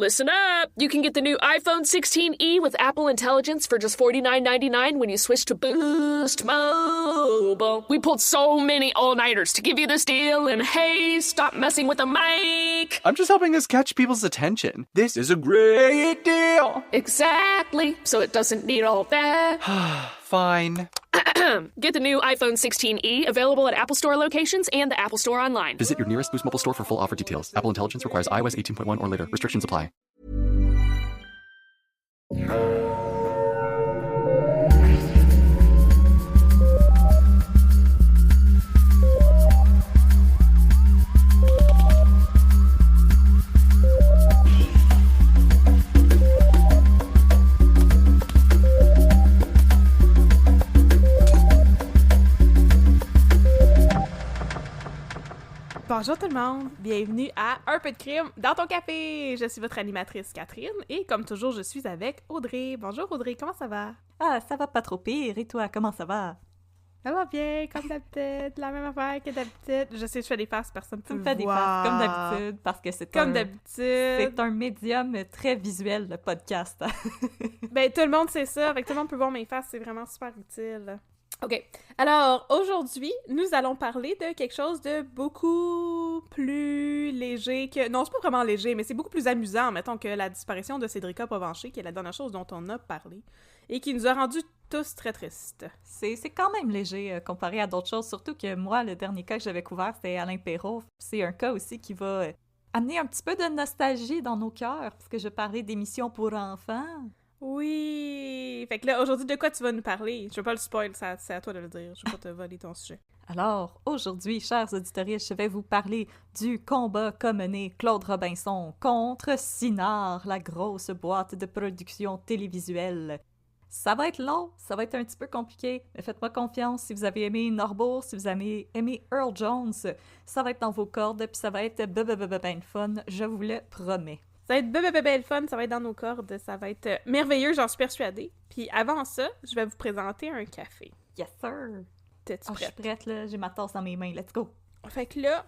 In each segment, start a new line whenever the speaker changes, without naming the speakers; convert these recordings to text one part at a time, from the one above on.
Listen up! You can get the new iPhone 16e with Apple Intelligence for just $49.99 when you switch to Boost Mobile. We pulled so many all-nighters to give you this deal, and hey, stop messing with the mic!
I'm just helping us catch people's attention. This is a great deal!
Exactly, so it doesn't need all that.
Fine.
Get the new iPhone 16e, available at Apple Store locations and the Apple Store online.
Visit your nearest Boost Mobile store for full offer details. Apple Intelligence requires iOS 18.1 or later. Restrictions apply.
Bonjour tout le monde, bienvenue à Un peu de crime dans ton café. Je suis votre animatrice Catherine et comme toujours, je suis avec Audrey. Bonjour Audrey, comment ça va?
Ah, ça va pas trop pire. Et toi, comment ça va?
Ça va bien, comme d'habitude, la même affaire que d'habitude. Je sais, je fais des faces, personne ne peut
Tu
me
me fais des
voir.
faces, comme d'habitude, parce que
Comme d'habitude.
c'est un médium très visuel, le podcast.
Ben, tout le monde sait ça, avec tout le monde peut voir mes faces, c'est vraiment super utile. OK. Alors, aujourd'hui, nous allons parler de quelque chose de beaucoup plus léger que... Non, c'est pas vraiment léger, mais c'est beaucoup plus amusant, mettons, que la disparition de Cédrica Provencher, qui est la dernière chose dont on a parlé, et qui nous a rendus tous très tristes.
C'est quand même léger comparé à d'autres choses, surtout que moi, le dernier cas que j'avais couvert, c'était Alain Perrault. C'est un cas aussi qui va amener un petit peu de nostalgie dans nos cœurs, parce que je parlais d'émissions pour enfants.
Oui! Fait que là, aujourd'hui, de quoi tu vas nous parler? Je veux pas le spoil, c'est à toi de le dire. Je veux pas te voler ton sujet.
Alors, aujourd'hui, chers auditeurs, je vais vous parler du combat qu'a mené Claude Robinson contre Cinard, la grosse boîte de production télévisuelle. Ça va être long, ça va être un petit peu compliqué, mais faites-moi confiance, si vous avez aimé Norbourg, si vous avez aimé Earl Jones, ça va être dans vos cordes, puis ça va être ben fun, je vous le promets.
Ça va être belle fun, ça va être dans nos cordes, ça va être merveilleux, j'en suis persuadée. Puis avant ça, je vais vous présenter un café.
Yes, sir!
T'es-tu
Je suis
prête?
prête, là, j'ai ma tasse dans mes mains, let's go!
Fait que là,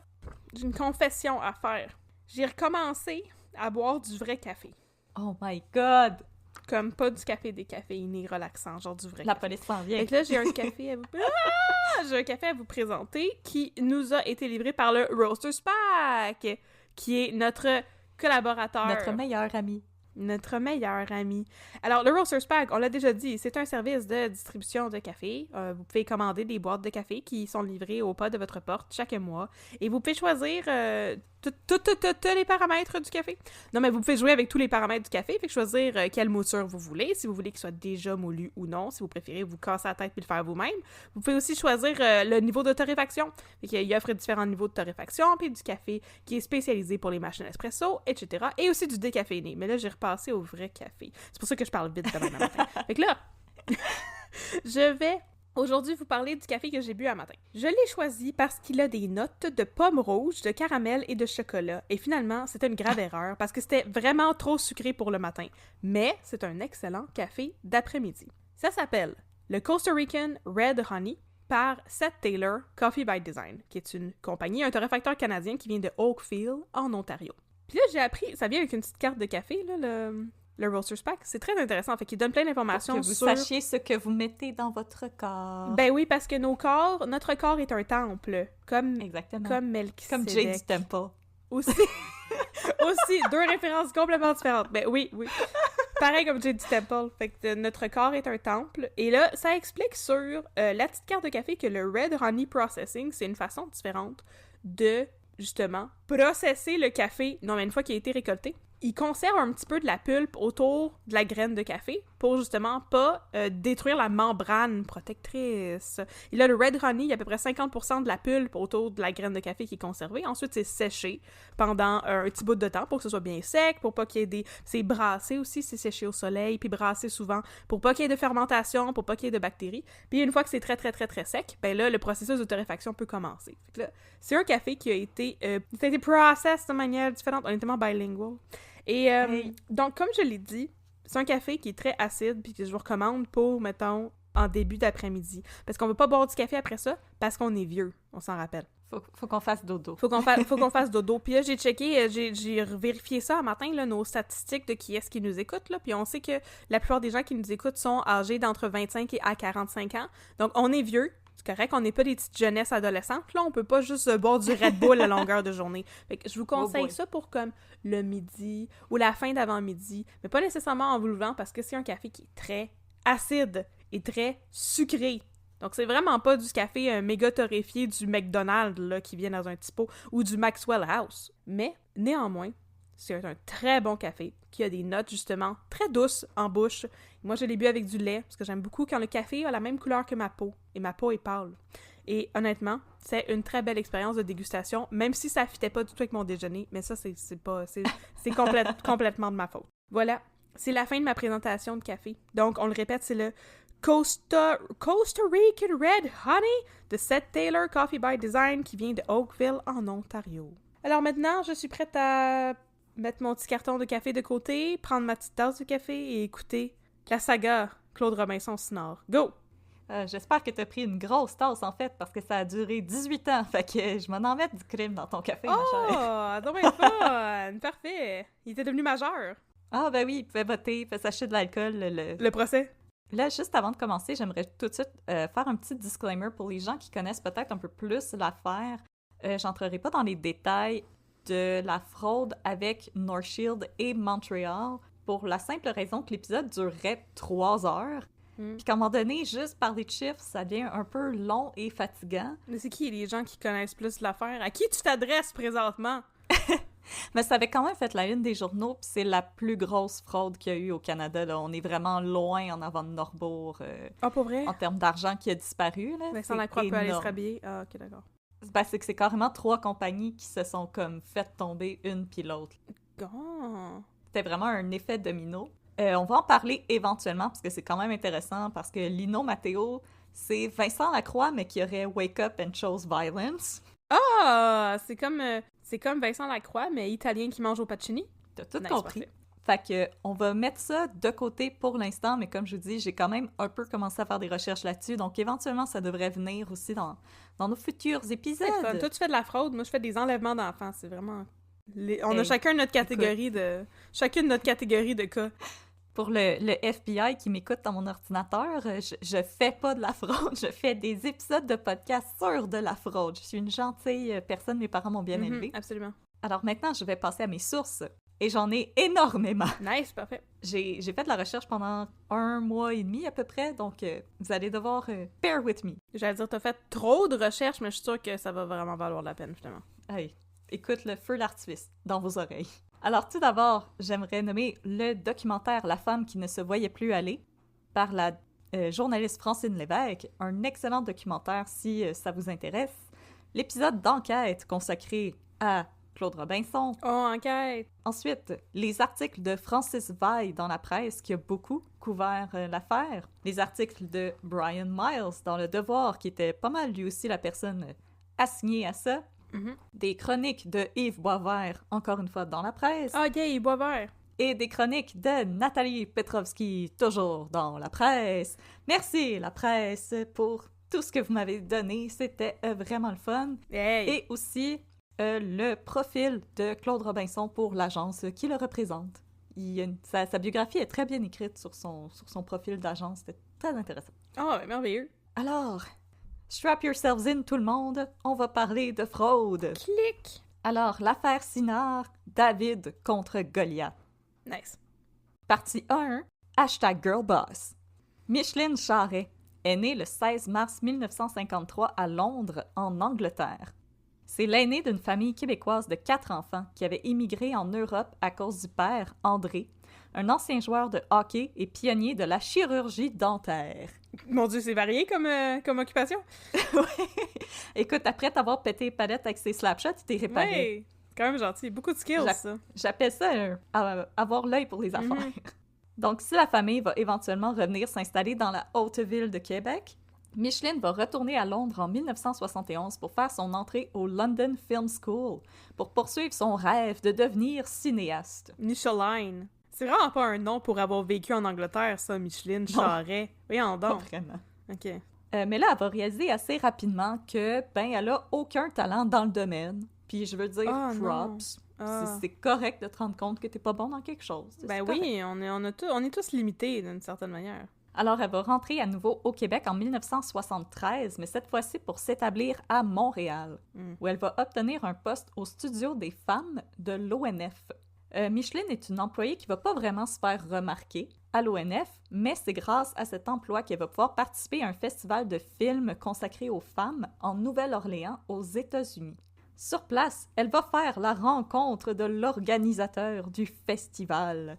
j'ai une confession à faire. J'ai recommencé à boire du vrai café.
Oh my god!
Comme pas du café décaféiné relaxant, genre du vrai
La
café.
police s'en vient!
Fait que là, j'ai un café à vous... Ah! J'ai un café à vous présenter qui nous a été livré par le Roasters Pack, qui est notre collaborateur.
Notre meilleur ami.
Notre meilleur ami. Alors, le Roasters Pack, on l'a déjà dit, c'est un service de distribution de café. Vous pouvez commander des boîtes de café qui sont livrées au pas de votre porte chaque mois. Et vous pouvez choisir tous les paramètres du café. Non, mais vous pouvez jouer avec tous les paramètres du café, fait que choisir quelle mouture vous voulez, si vous voulez qu'il soit déjà moulu ou non, si vous préférez vous casser la tête puis le faire vous-même. Vous pouvez aussi choisir le niveau de torréfaction. Fait qu'il offre différents niveaux de torréfaction, puis du café qui est spécialisé pour les machines espresso, etc. Et aussi du décaféiné. Mais là, j'ai repassé au vrai café. C'est pour ça que je parle vite demain matin. Fait que là, je vais aujourd'hui vous parler du café que j'ai bu à matin. Je l'ai choisi parce qu'il a des notes de pommes rouges, de caramel et de chocolat. Et finalement, c'était une grave erreur parce que c'était vraiment trop sucré pour le matin. Mais c'est un excellent café d'après-midi. Ça s'appelle le Costa Rican Red Honey par Seth Taylor Coffee by Design, qui est une compagnie, un torréfacteur canadien qui vient de Oakville, en Ontario. Puis là, j'ai appris, ça vient avec une petite carte de café, là, le Roasters Pack. C'est très intéressant, fait qu'il donne plein d'informations
Pour que vous
sur...
sachiez ce que vous mettez dans votre corps.
Ben oui, parce que notre corps est un temple, comme
Exactement.
comme Melchizedek.
Comme Jay du Temple.
Aussi, aussi, deux références complètement différentes. Ben oui. Pareil comme Jay du Temple. Fait que notre corps est un temple. Et là, ça explique sur la petite carte de café que le Red Honey Processing, c'est une façon différente de, justement, processer le café, non mais une fois qu'il a été récolté. Il conserve un petit peu de la pulpe autour de la graine de café pour justement pas détruire la membrane protectrice. Et là, le Red Honey, il y a à peu près 50% de la pulpe autour de la graine de café qui est conservée. Ensuite, c'est séché pendant un petit bout de temps pour que ce soit bien sec, pour pas qu'il y ait des... C'est brassé aussi, c'est séché au soleil, puis brassé souvent pour pas qu'il y ait de fermentation, pour pas qu'il y ait de bactéries. Puis une fois que c'est très, très, très, très sec, ben là, le processus de torréfaction peut commencer. Fait que là, c'est un café qui a été processé de manière différente. On est tellement bilingual. Et donc, comme je l'ai dit, c'est un café qui est très acide puis que je vous recommande pour, mettons, en début d'après-midi. Parce qu'on veut pas boire du café après ça parce qu'on est vieux, on s'en rappelle.
Faut qu'on fasse dodo.
Faut qu'on fasse dodo. Puis là, j'ai checké, j'ai vérifié ça un matin, là, nos statistiques de qui est-ce qui nous écoute, là. Puis on sait que la plupart des gens qui nous écoutent sont âgés d'entre 25 et à 45 ans. Donc, on est vieux. C'est correct, on n'est pas des petites jeunesses adolescentes, là. On peut pas juste boire du Red Bull à longueur de journée. Fait que je vous conseille ça pour comme le midi ou la fin d'avant-midi. Mais pas nécessairement en vous levant parce que c'est un café qui est très acide et très sucré. Donc, c'est vraiment pas du café méga torréfié du McDonald's là, qui vient dans un petit pot ou du Maxwell House. Mais, néanmoins, c'est un très bon café qui a des notes, justement, très douces en bouche. Moi, je l'ai bu avec du lait parce que j'aime beaucoup quand le café a la même couleur que ma peau. Et ma peau est pâle. Et honnêtement, c'est une très belle expérience de dégustation, même si ça fitait pas du tout avec mon déjeuner. Mais ça, c'est complètement de ma faute. Voilà, c'est la fin de ma présentation de café. Donc, on le répète, c'est le Costa Rican Red Honey de Seth Taylor Coffee by Design qui vient de Oakville en Ontario. Alors maintenant, je suis prête à mettre mon petit carton de café de côté, prendre ma petite tasse de café et écouter la saga Claude Robinson Sinard. Go!
J'espère que t'as pris une grosse tasse, en fait, parce que ça a duré 18 ans. Fait que je m'en en mettre du crème dans ton café, ma chère.
Oh! Donc bien fun! Parfait! Il était devenu majeur.
Ah, ben oui, il pouvait voter, il pouvait s'acheter de l'alcool.
Le procès?
Là, juste avant de commencer, j'aimerais tout de suite faire un petit disclaimer pour les gens qui connaissent peut-être un peu plus l'affaire. J'entrerai pas dans les détails de la fraude avec North Shield et Montreal pour la simple raison que l'épisode durerait 3 heures. Puis qu'à un moment donné, juste parler de chiffres, ça devient un peu long et fatigant.
Mais c'est qui les gens qui connaissent plus l'affaire? À qui tu t'adresses présentement?
Mais ça avait quand même fait la une des journaux, puis c'est la plus grosse fraude qu'il y a eu au Canada. Là. On est vraiment loin en avant de Norbourg
Pour vrai?
en termes d'argent qui a disparu. Là.
Vincent Lacroix peut aller se rhabiller. Ah, ok, d'accord.
Ben, c'est que c'est carrément 3 compagnies qui se sont comme fait tomber une puis l'autre.
Oh.
C'était vraiment un effet domino. On va en parler éventuellement, parce que c'est quand même intéressant, parce que Lino Matteo, c'est Vincent Lacroix, mais qui aurait Wake Up and Chose Violence.
Ah! C'est comme Vincent Lacroix, mais italien qui mange au pacini.
T'as tout
Nice,
compris.
parfait.
Fait que, on va mettre ça de côté pour l'instant, mais comme je vous dis, j'ai quand même un peu commencé à faire des recherches là-dessus, donc éventuellement, ça devrait venir aussi dans nos futurs épisodes.
C'est fun. Toi, tu fais de la fraude, moi, je fais des enlèvements d'enfants. C'est vraiment... On a chacune notre catégorie de cas.
Pour le FBI qui m'écoute dans mon ordinateur, je fais pas de la fraude, je fais des épisodes de podcast sur de la fraude. Je suis une gentille personne, mes parents m'ont bien élevée.
Absolument.
Alors maintenant, je vais passer à mes sources, et j'en ai énormément.
Nice, parfait.
J'ai fait de la recherche pendant 1 mois et demi à peu près, donc vous allez devoir bear with me.
J'allais dire, t'as fait trop de recherches, mais je suis sûre que ça va vraiment valoir la peine, finalement.
Hey, écoute le feu d'artifice dans vos oreilles. Alors, tout d'abord, j'aimerais nommer le documentaire « La femme qui ne se voyait plus aller » par la journaliste Francine Lévesque. Un excellent documentaire si ça vous intéresse. L'épisode d'enquête consacré à Claude Robinson.
Oh, enquête!
Ensuite, les articles de Francis Veil dans la presse qui a beaucoup couvert l'affaire. Les articles de Brian Miles dans Le Devoir qui était pas mal lui aussi la personne assignée à ça. Des chroniques de Yves Boisvert, encore une fois dans la presse.
Ah, yeah, Boisvert!
Et des chroniques de Nathalie Petrovski, toujours dans la presse. Merci, la presse, pour tout ce que vous m'avez donné. C'était vraiment le fun.
Hey.
Et aussi le profil de Claude Robinson pour l'agence qui le représente. Sa biographie est très bien écrite sur son profil d'agence. C'était très intéressant.
Oh, merveilleux!
Alors... Strap yourselves in, tout le monde. On va parler de fraude.
Clic!
Alors, l'affaire Sinard, David contre Goliath.
Nice.
Partie 1, #GirlBoss. Micheline Charret est née le 16 mars 1953 à Londres, en Angleterre. C'est l'aînée d'une famille québécoise de 4 enfants qui avait immigré en Europe à cause du père, André, un ancien joueur de hockey et pionnier de la chirurgie dentaire.
Mon Dieu, c'est varié comme occupation.
Ouais. Écoute, après t'avoir pété les palettes avec ses slapshots, il t'est réparé.
Ouais, quand même gentil. Beaucoup de skills, ça.
J'appelle ça avoir l'œil pour les affaires. Donc, si la famille va éventuellement revenir s'installer dans la haute ville de Québec, Micheline va retourner à Londres en 1971 pour faire son entrée au London Film School pour poursuivre son rêve de devenir cinéaste.
Micheline. C'est vraiment pas un nom pour avoir vécu en Angleterre, ça, Micheline Charret. Voyons donc.
Pas vraiment.
OK.
Mais là, elle va réaliser assez rapidement que, ben, elle a aucun talent dans le domaine. Puis je veux dire,
Oh,
props.
Ah.
C'est correct de te rendre compte que t'es pas bon dans quelque chose.
Ben
C'est correct.
oui, on est tous limités d'une certaine manière.
Alors, elle va rentrer à nouveau au Québec en 1973, mais cette fois-ci pour s'établir à Montréal, où elle va obtenir un poste au studio des femmes de l'ONF. Micheline est une employée qui va pas vraiment se faire remarquer à l'ONF, mais c'est grâce à cet emploi qu'elle va pouvoir participer à un festival de films consacré aux femmes en Nouvelle-Orléans, aux États-Unis. Sur place, elle va faire la rencontre de l'organisateur du festival,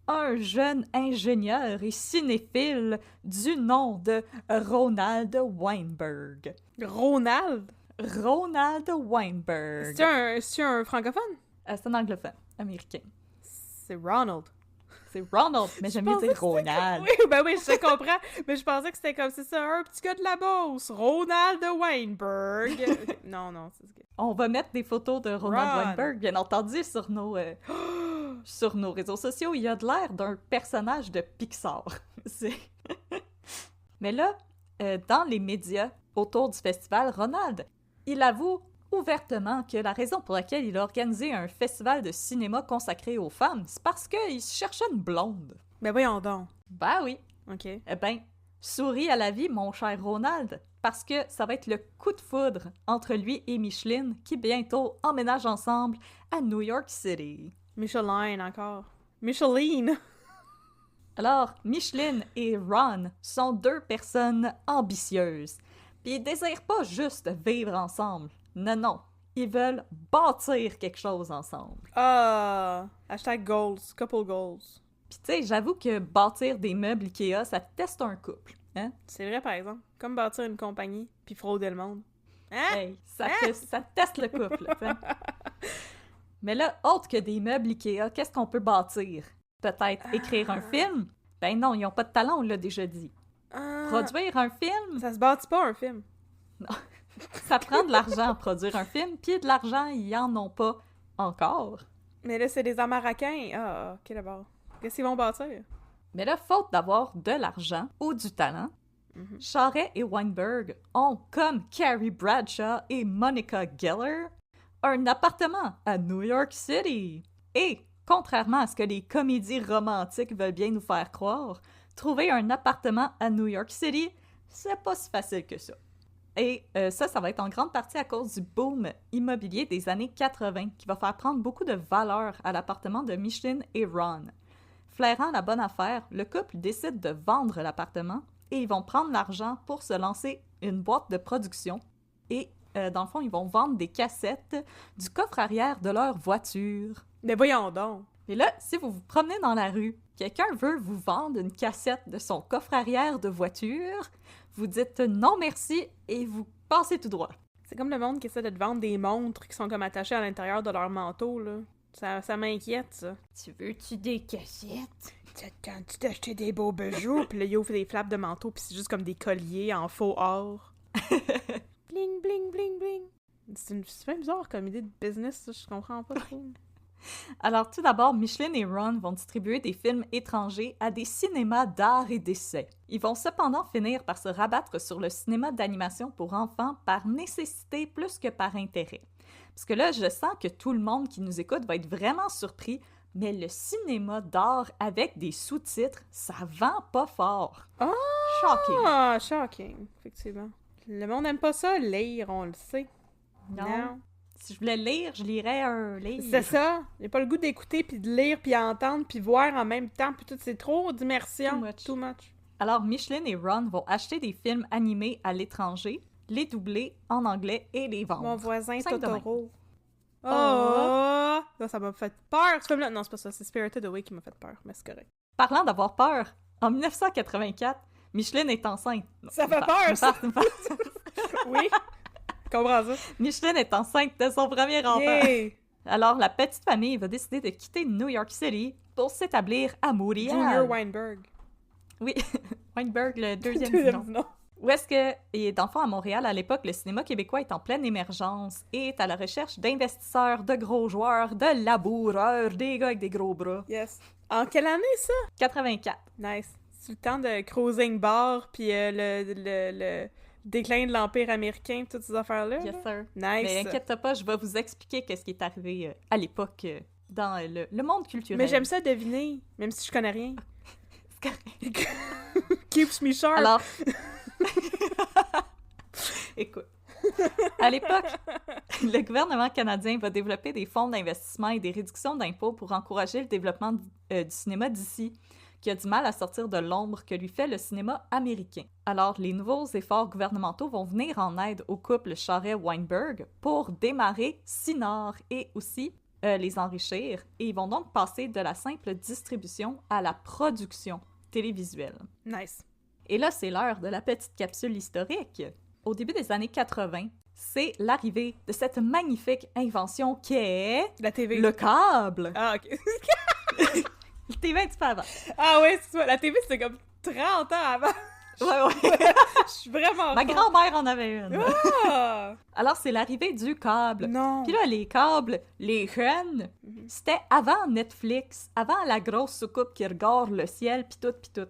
un jeune ingénieur et cinéphile du nom de Ronald Weinberg.
Ronald?
Ronald Weinberg.
C'est un francophone?
C'est un anglophone, américain.
C'est Ronald.
C'est Ronald, mais j'aime mieux dire Ronald.
Oui, ben oui, je te comprends. Mais je pensais que c'était comme, c'est ça, un petit gars de la Beauce, Ronald Weinberg. non, c'est ce gars.
On va mettre des photos de Ronald
Ron.
Weinberg, bien entendu, sur nos réseaux sociaux. Il a de l'air d'un personnage de Pixar. Mais là, dans les médias autour du festival, Ronald, il avoue ouvertement que la raison pour laquelle il a organisé un festival de cinéma consacré aux femmes, c'est parce qu'il cherchait une blonde.
Ben voyons donc.
Ben oui.
OK.
Eh ben, souris à la vie, mon cher Ronald, parce que ça va être le coup de foudre entre lui et Micheline qui bientôt emménagent ensemble à New York City.
Micheline encore. Micheline!
Alors, Micheline et Ron sont deux personnes ambitieuses. Puis ils désirent pas juste vivre ensemble. Non. Ils veulent bâtir quelque chose ensemble.
Ah! Hashtag goals. Couple goals.
Puis tu sais, j'avoue que bâtir des meubles Ikea, ça teste un couple. Hein?
C'est vrai, par exemple. Comme bâtir une compagnie, puis frauder le monde. Hein?
Hey, ça teste le couple. T'sais. Mais là, autre que des meubles Ikea, qu'est-ce qu'on peut bâtir? Peut-être écrire un film? Ben non, ils ont pas de talent, on l'a déjà dit. Produire un film?
Ça se bâtit pas, un film.
Non. Ça prend de l'argent produire un film, puis de l'argent, ils en ont pas encore.
Mais là, c'est des Américains. Ah, ok, d'abord. Qu'est-ce qu'ils vont bâtir?
Mais là, faute d'avoir de l'argent ou du talent, Charest et Weinberg ont, comme Carrie Bradshaw et Monica Geller, un appartement à New York City. Et, contrairement à ce que les comédies romantiques veulent bien nous faire croire, trouver un appartement à New York City, c'est pas si facile que ça. Et ça va être en grande partie à cause du boom immobilier des années 80 qui va faire prendre beaucoup de valeur à l'appartement de Micheline et Ron. Flairant la bonne affaire, le couple décide de vendre l'appartement et ils vont prendre l'argent pour se lancer une boîte de production et, dans le fond, ils vont vendre des cassettes du coffre arrière de leur voiture.
Mais voyons donc!
Et là, si vous vous promenez dans la rue, quelqu'un veut vous vendre une cassette de son coffre arrière de voiture, vous dites non merci et vous passez tout droit.
C'est comme le monde qui essaie de te vendre des montres qui sont comme attachées à l'intérieur de leur manteau, là. Ça m'inquiète, ça.
Tu veux-tu des cassettes?
T'attends-tu d'acheter des beaux bijoux? Puis là, il ouvre des flaps de manteau, puis c'est juste comme des colliers en faux or. Bling, bling, bling, bling. C'est bien bizarre comme idée de business, ça, je comprends pas trop.
Alors, tout d'abord, Micheline et Ron vont distribuer des films étrangers à des cinémas d'art et d'essai. Ils vont cependant finir par se rabattre sur le cinéma d'animation pour enfants par nécessité plus que par intérêt. Parce que là, je sens que tout le monde qui nous écoute va être vraiment surpris, mais le cinéma d'art avec des sous-titres, ça vend pas fort.
Ah!
Shocking.
Ah, shocking, effectivement. Le monde aime pas ça, lire, on le sait.
Non. Si je voulais lire, je lirais un livre.
C'est ça. J'ai pas le goût d'écouter, puis de lire, puis entendre, puis voir en même temps, puis tout, c'est trop d'immersion.
Too much. Alors, Micheline et Ron vont acheter des films animés à l'étranger, les doubler en anglais et les vendre.
Mon voisin
5 de même.
Totoro. Oh! Ça m'a fait peur, ce film-là. Non, c'est pas ça, c'est Spirited Away qui m'a fait peur, mais c'est correct.
Parlant d'avoir peur, en 1984, Micheline est enceinte. Non,
Ça fait peur, ça! Oui, je comprends ça.
Micheline est enceinte de son premier enfant.
Yeah!
Alors, la petite famille va décider de quitter New York City pour s'établir à Montréal.
Junior Weinberg.
Oui, Weinberg, le deuxième du nom.
nom.
Où est-ce que, et dans le fond, à Montréal, à l'époque, le cinéma québécois est en pleine émergence et est à la recherche d'investisseurs, de gros joueurs, de laboureurs, des gars avec des gros bras.
Yes. En quelle année, ça?
84.
Nice. C'est le temps de Cruising Bar, puis le déclin de l'Empire américain, toutes ces affaires-là.
Yes,
là.
sir.
Nice.
Mais inquiète pas, je vais vous expliquer qu'est-ce qui est arrivé à l'époque dans le monde culturel.
Mais j'aime ça deviner, même si je connais rien.
C'est correct.
Keeps me sharp.
Alors, écoute, à l'époque, le gouvernement canadien va développer des fonds d'investissement et des réductions d'impôts pour encourager le développement du cinéma d'ici, qui a du mal à sortir de l'ombre que lui fait le cinéma américain. Alors, les nouveaux efforts gouvernementaux vont venir en aide au couple Charest-Weinberg pour démarrer Cinar et aussi les enrichir, et ils vont donc passer de la simple distribution à la production télévisuelle.
Nice.
Et là, c'est l'heure de la petite capsule historique. Au début des années 80, c'est l'arrivée de cette magnifique invention qui est
La TV.
le câble.
Ah, OK.
Le TV un petit peu avant.
Ah ouais, c'est ça. La TV, c'était comme 30 ans avant.
Ouais.
Je suis vraiment
Ma
fort.
grand-mère en avait une.
Ah!
Alors, c'est l'arrivée du câble.
Non.
Puis là, les câbles, les chaînes, c'était avant Netflix, avant la grosse soucoupe qui regarde le ciel, pis tout.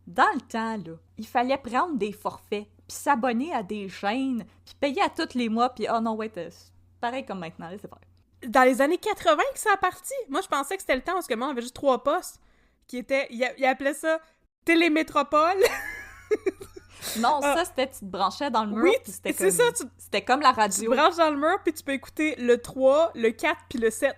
Dans le temps, là, il fallait prendre des forfaits, puis s'abonner à des chaînes, puis payer à tous les mois, puis oh non, ouais, c'est pareil comme maintenant, là, c'est vrai.
Dans les années 80 que ça a parti. Moi, je pensais que c'était le temps parce que moi, on avait juste 3 postes qui étaient... Ils appelaient ça Télémétropole.
Non, ça, c'était, tu te branchais dans le mur,
Oui,
puis c'était
c'est
comme...
ça,
C'était comme la
tu te
radio.
branches dans le mur, puis tu peux écouter le 3, le 4, puis le 7.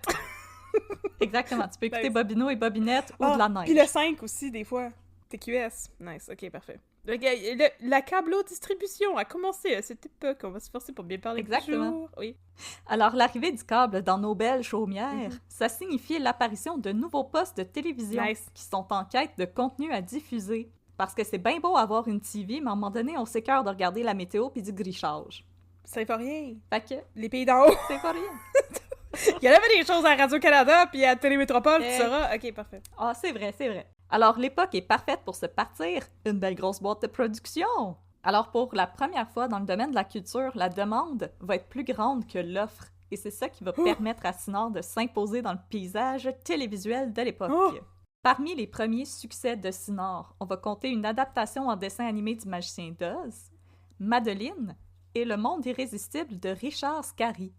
Exactement, tu peux écouter
Nice.
Bobino et Bobinette ou de la neige.
Puis le 5 aussi, des fois. TQS. Nice, ok, parfait. La câblo-distribution a commencé à cette époque. On va se forcer pour bien parler.
Exactement.
Toujours. Oui.
Alors, l'arrivée du câble dans nos belles chaumières, ça signifiait l'apparition de nouveaux postes de télévision
Nice.
qui sont en quête de contenu à diffuser. Parce que c'est bien beau avoir une TV, mais à un moment donné, on s'écœure de regarder la météo puis du grichage.
Ça fait pas rien.
Fait que,
Les pays d'en haut.
c'est pas rien.
Il y en avait des choses à Radio-Canada puis à Télémétropole, tu sauras. Ok, parfait.
Ah, c'est vrai, c'est vrai. Alors, l'époque est parfaite pour se partir une belle grosse boîte de production. Alors, pour la première fois dans le domaine de la culture, la demande va être plus grande que l'offre. Et c'est ça qui va permettre à Cinar de s'imposer dans le paysage télévisuel de l'époque.
Oh!
Parmi les premiers succès de Cinar, on va compter une adaptation en dessin animé du Magicien d'Oz, Madeline et Le Monde irrésistible de Richard Scarry.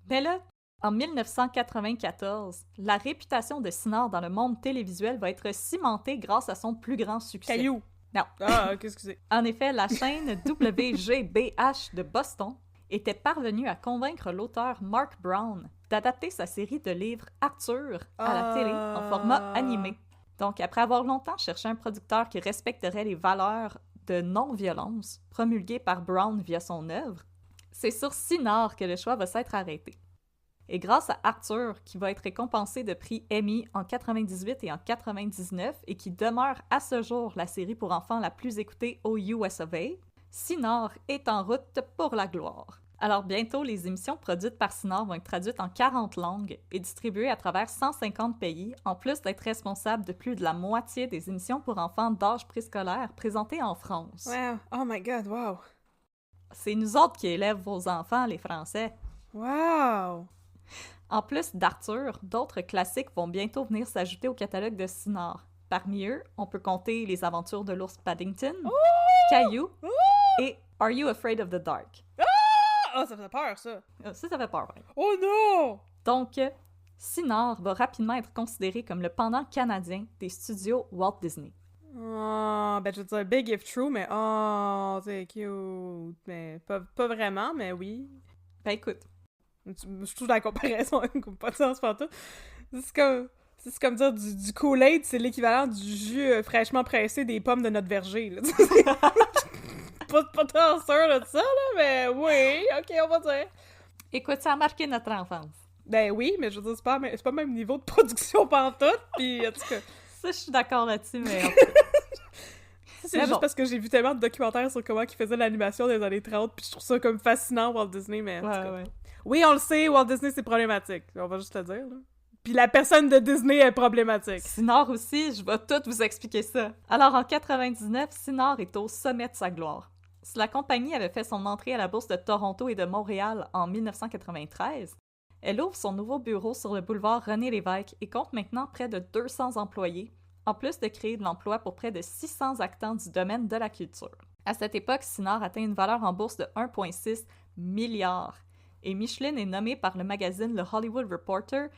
Mais là, en 1994, la réputation de Cinar dans le monde télévisuel va être cimentée grâce à son plus grand succès.
Caillou.
Non.
Ah, qu'est-ce que c'est?
En effet, la chaîne WGBH de Boston était parvenue à convaincre l'auteur Mark Brown d'adapter sa série de livres Arthur à la télé en format animé. Donc, après avoir longtemps cherché un producteur qui respecterait les valeurs de non-violence promulguées par Brown via son œuvre, c'est sur Cinar que le choix va s'être arrêté. Et grâce à Arthur, qui va être récompensé de prix Emmy en 98 et en 99 et qui demeure à ce jour la série pour enfants la plus écoutée au US of A, Cinar est en route pour la gloire. Alors bientôt, les émissions produites par Cinar vont être traduites en 40 langues et distribuées à travers 150 pays, en plus d'être responsable de plus de la moitié des émissions pour enfants d'âge préscolaire présentées en France.
Wow. Oh my god, wow.
C'est nous autres qui élèvent vos enfants, les Français.
Wow.
En plus d'Arthur, d'autres classiques vont bientôt venir s'ajouter au catalogue de Cinar. Parmi eux, on peut compter Les Aventures de l'ours Paddington, Caillou et Are You Afraid of the Dark?
Oh, ça fait peur, ça.
Ça fait peur, ouais.
Oh non!
Donc, Cinar va rapidement être considéré comme le pendant canadien des studios Walt Disney.
Oh, ben je veux dire big if true, mais oh, c'est cute. Mais pas vraiment, mais oui.
Ben écoute,
Je trouve la comparaison n'a pas de sens partout. C'est comme dire du Kool-Aid, c'est l'équivalent du jus fraîchement pressé des pommes de notre verger. Là. pas trop sûr de ça, là, mais oui, ok, on va dire.
écoute, ça a marqué notre enfance.
Ben oui, mais je veux dire, c'est pas le même niveau de production pantoute, pis en tout cas...
Ça, je suis d'accord là-dessus, mais...
C'est
Mais
juste
bon.
parce que j'ai vu tellement de documentaires sur comment ils faisaient l'animation des années 30, puis je trouve ça comme fascinant, Walt Disney, mais en tout cas.
ouais.
Oui, on le sait, Walt Disney, c'est problématique. On va juste le dire, là. Puis la personne de Disney est problématique.
Cinar aussi, je vais tout vous expliquer ça. Alors, en 99, Cinar est au sommet de sa gloire. Si la compagnie avait fait son entrée à la bourse de Toronto et de Montréal en 1993, elle ouvre son nouveau bureau sur le boulevard René-Lévesque et compte maintenant près de 200 employés, en plus de créer de l'emploi pour près de 600 acteurs du domaine de la culture. À cette époque, Sinard atteint une valeur en bourse de 1,6 milliard. Et Micheline est nommée par le magazine Le Hollywood Reporter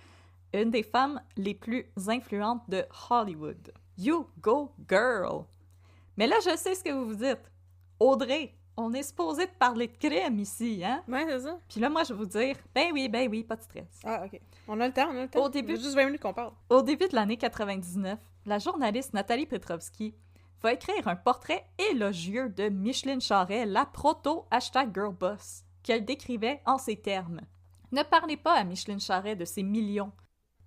une des femmes les plus influentes de Hollywood. You go girl! Mais là, je sais ce que vous vous dites. Audrey, on est supposé de parler de crème ici, hein?
Ouais, c'est ça.
Puis là, moi, je vais vous dire, ben oui, pas de stress.
Ah, OK. On a le temps,
Au début-
Il y a juste 20 minutes qu'on parle.
Au début de l'année 99, la journaliste Nathalie Petrovski va écrire un portrait élogieux de Micheline Charest, la proto-#girlboss, qu'elle décrivait en ces termes. Ne parlez pas à Micheline Charest de ses millions,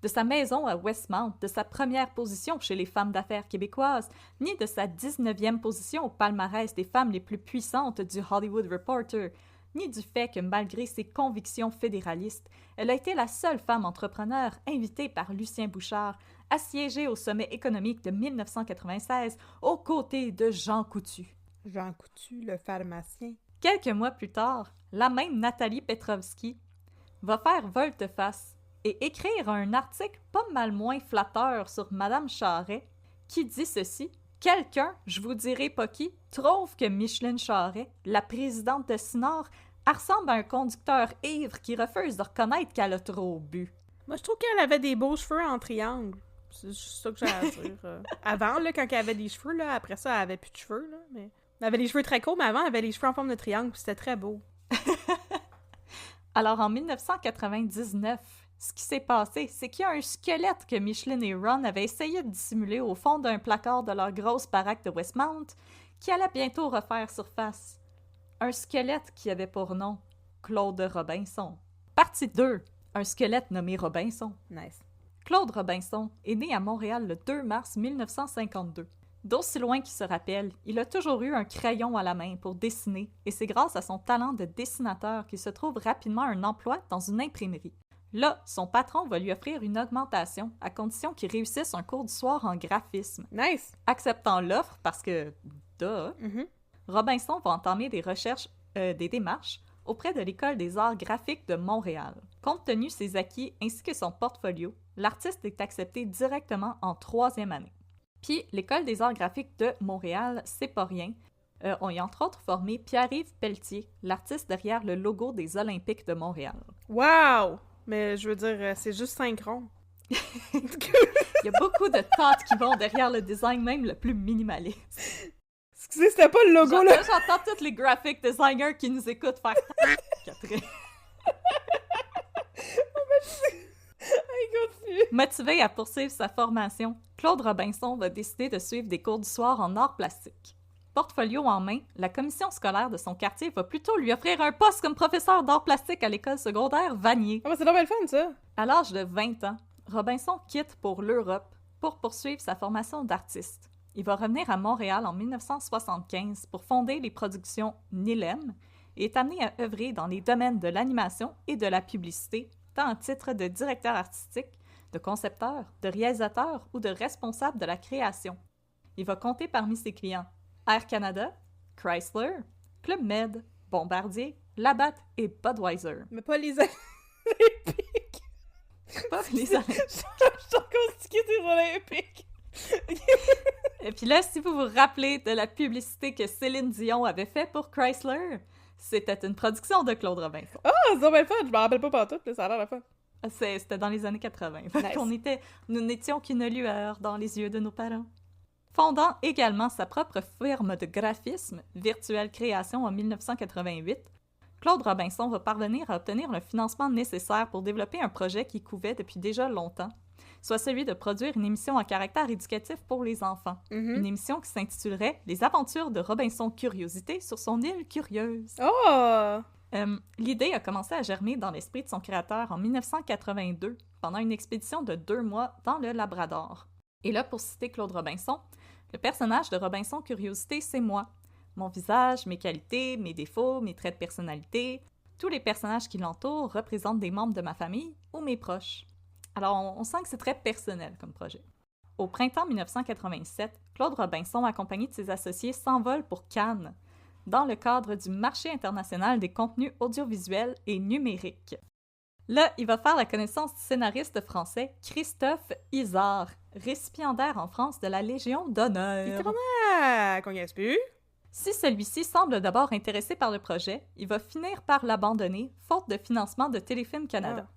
de sa maison à Westmount, de sa première position chez les femmes d'affaires québécoises, ni de sa 19e position au palmarès des femmes les plus puissantes du Hollywood Reporter, ni du fait que, malgré ses convictions fédéralistes, elle a été la seule femme entrepreneur invitée par Lucien Bouchard à siéger au sommet économique de 1996 aux côtés de Jean Coutu.
Jean Coutu, le pharmacien.
Quelques mois plus tard, la même Nathalie Petrovski va faire volte-face et écrire un article pas mal moins flatteur sur Madame Charest qui dit ceci. Quelqu'un, je vous dirai pas qui, trouve que Micheline Charest, la présidente de Sinard, ressemble à un conducteur ivre qui refuse de reconnaître qu'elle a trop bu.
Moi, je trouve qu'elle avait des beaux cheveux en triangle. C'est juste ça que j'ai à dire. Avant, là, quand elle avait des cheveux, là, après ça, elle avait plus de cheveux, là, mais... Elle avait les cheveux très courts, mais avant, elle avait les cheveux en forme de triangle, puis c'était très beau.
Alors, en 1999, ce qui s'est passé, c'est qu'il y a un squelette que Micheline et Ron avaient essayé de dissimuler au fond d'un placard de leur grosse baraque de Westmount, qui allait bientôt refaire surface. Un squelette qui avait pour nom Claude Robinson. Partie 2. Un squelette nommé Robinson.
Nice.
Claude Robinson est né à Montréal le 2 mars 1952. D'aussi loin qu'il se rappelle, il a toujours eu un crayon à la main pour dessiner, et c'est grâce à son talent de dessinateur qu'il se trouve rapidement un emploi dans une imprimerie. Là, son patron va lui offrir une augmentation à condition qu'il réussisse un cours du soir en graphisme.
Nice!
Acceptant l'offre parce que,
Mhm.
Robinson va entamer des démarches auprès de l'École des arts graphiques de Montréal. Compte tenu de ses acquis ainsi que son portfolio, l'artiste est accepté directement en 3e année. Puis, l'École des arts graphiques de Montréal, c'est pas rien. On y a entre autres formé Pierre-Yves Pelletier, l'artiste derrière le logo des Olympiques de Montréal.
Wow! Mais je veux dire, c'est juste synchron.
Il y a beaucoup de tâtes qui vont derrière le design, même le plus minimaliste.
Excusez, c'était pas le logo, là!
J'entends tous les graphic designers qui nous écoutent faire Catherine. Motivé à poursuivre sa formation, Claude Robinson va décider de suivre des cours du soir en arts plastiques. Portfolio en main, la commission scolaire de son quartier va plutôt lui offrir un poste comme professeur d'arts plastiques à l'école secondaire Vanier.
Ah, mais c'est donc bien le fun, ça!
À l'âge de 20 ans, Robinson quitte pour l'Europe pour poursuivre sa formation d'artiste. Il va revenir à Montréal en 1975 pour fonder les productions Nilem et est amené à œuvrer dans les domaines de l'animation et de la publicité, tant en titre de directeur artistique, de concepteur, de réalisateur ou de responsable de la création. Il va compter parmi ses clients Air Canada, Chrysler, Club Med, Bombardier, Labatt et Budweiser.
Mais pas les Olympiques!
Pas les Olympiques.
Je suis encore stické des Olympiques!
Et puis là, si vous vous rappelez de la publicité que Céline Dion avait fait pour Chrysler, c'était une production de Claude Robinson.
Ah, c'est donc bien le fun! Je m'en rappelle pas partout, mais ça a l'air de fun.
C'était dans les années 80.
Nice.
Nous n'étions qu'une lueur dans les yeux de nos parents. Fondant également sa propre firme de graphisme, Virtuelle Création, en 1988, Claude Robinson va parvenir à obtenir le financement nécessaire pour développer un projet qui couvait depuis déjà longtemps, soit celui de produire une émission à caractère éducatif pour les enfants. Une émission qui s'intitulerait « Les aventures de Robinson Curiosité sur son île curieuse ».
Oh!
L'idée a commencé à germer dans l'esprit de son créateur en 1982, pendant une expédition de 2 mois dans le Labrador. Et là, pour citer Claude Robinson, le personnage de Robinson Curiosité, c'est moi. Mon visage, mes qualités, mes défauts, mes traits de personnalité, tous les personnages qui l'entourent représentent des membres de ma famille ou mes proches. Alors, on sent que c'est très personnel comme projet. Au printemps 1987, Claude Robinson, accompagné de ses associés, s'envole pour Cannes, dans le cadre du marché international des contenus audiovisuels et numériques. Là, il va faire la connaissance du scénariste français Christophe Izard, récipiendaire en France de la Légion d'honneur.
Qu'on y plus.
Si celui-ci semble d'abord intéressé par le projet, il va finir par l'abandonner, faute de financement de Téléfilm Canada.
Ah.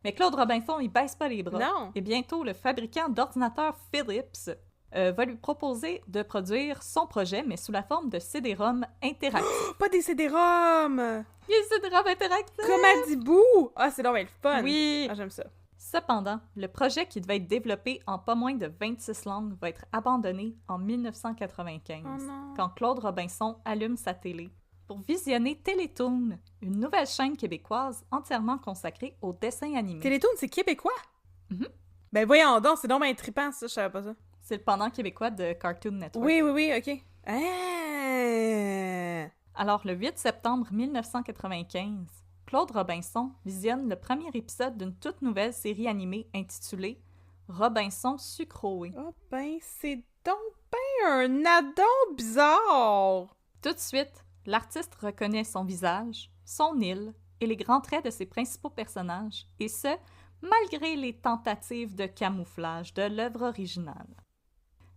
Mais Claude Robinson, il baisse pas les bras.
Non.
Et bientôt, le fabricant d'ordinateurs Philips va lui proposer de produire son projet, mais sous la forme de CD-ROM interactifs.
Pas des CD-ROM!
Il y a des CD-ROM interactifs!
Comme à Dibou! Ah, c'est donc bien le fun!
Oui!
Ah, j'aime ça.
Cependant, le projet qui devait être développé en pas moins de 26 langues va être abandonné en 1995,
Oh non.
quand Claude Robinson allume sa télé pour visionner Télétoon, une nouvelle chaîne québécoise entièrement consacrée aux dessins animés.
Télétoon, c'est québécois?
Mhm.
Ben voyons donc, c'est donc bien trippant, ça, je savais pas ça.
C'est le pendant québécois de Cartoon Network.
Oui, ok. Ah!
Alors, le 8 septembre 1995, Claude Robinson visionne le premier épisode d'une toute nouvelle série animée intitulée Robinson Sucroé.
Oh ben, c'est donc ben un addon bizarre!
Tout de suite, l'artiste reconnaît son visage, son île et les grands traits de ses principaux personnages, et ce, malgré les tentatives de camouflage de l'œuvre originale.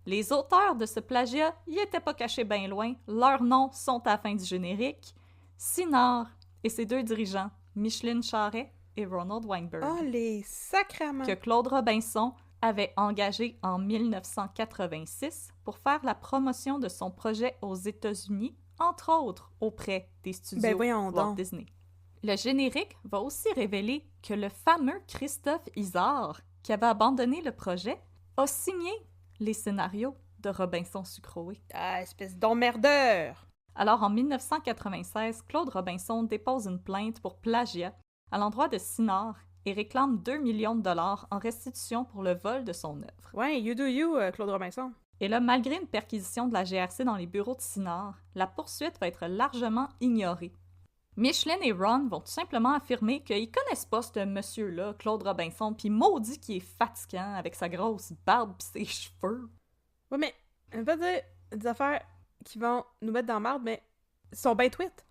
Les auteurs de ce plagiat y étaient pas cachés bien loin, leurs noms sont à la fin du générique, Sinard et ses deux dirigeants, Micheline Charret et Ronald Weinberg,
Oh, les sacraments!
que Claude Robinson avait engagé en 1986 pour faire la promotion de son projet aux États-Unis, entre autres auprès des studios
Ben voyons
Walt
donc.
Disney. Le générique va aussi révéler que le fameux Christophe Izard, qui avait abandonné le projet, a signé les scénarios de Robinson Sucroé.
Ah, espèce d'emmerdeur!
Alors, en 1996, Claude Robinson dépose une plainte pour plagiat à l'endroit de Sinard et réclame 2 millions de dollars en restitution pour le vol de son œuvre.
Ouais, you do you, Claude Robinson.
Et là, malgré une perquisition de la GRC dans les bureaux de Sinard, la poursuite va être largement ignorée. Micheline et Ron vont tout simplement affirmer qu'ils connaissent pas ce monsieur-là, Claude Robinson, puis maudit qu'il est fatigant avec sa grosse barbe pis ses cheveux.
Ouais, mais on va dire des affaires qui vont nous mettre dans la marde, mais ils sont bien tweets.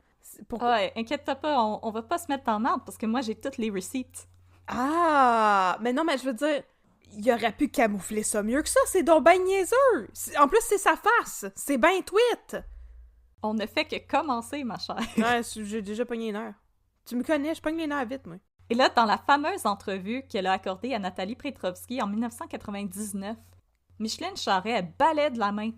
Pourquoi?
Ouais, inquiète-toi pas, on va pas se mettre en marde parce que moi j'ai toutes les receipts.
Ah! Mais non, mais je veux dire, il aurait pu camoufler ça mieux que ça, c'est donc ben niaiseux! En plus, c'est sa face! C'est ben tweet!
On ne fait que commencer, ma chère.
Ouais, j'ai déjà pogné une heure. Tu me connais, je pogne les nerfs vite, moi.
Et là, dans la fameuse entrevue qu'elle a accordée à Nathalie Petrovski en 1999, Micheline Charret, elle balaie de la main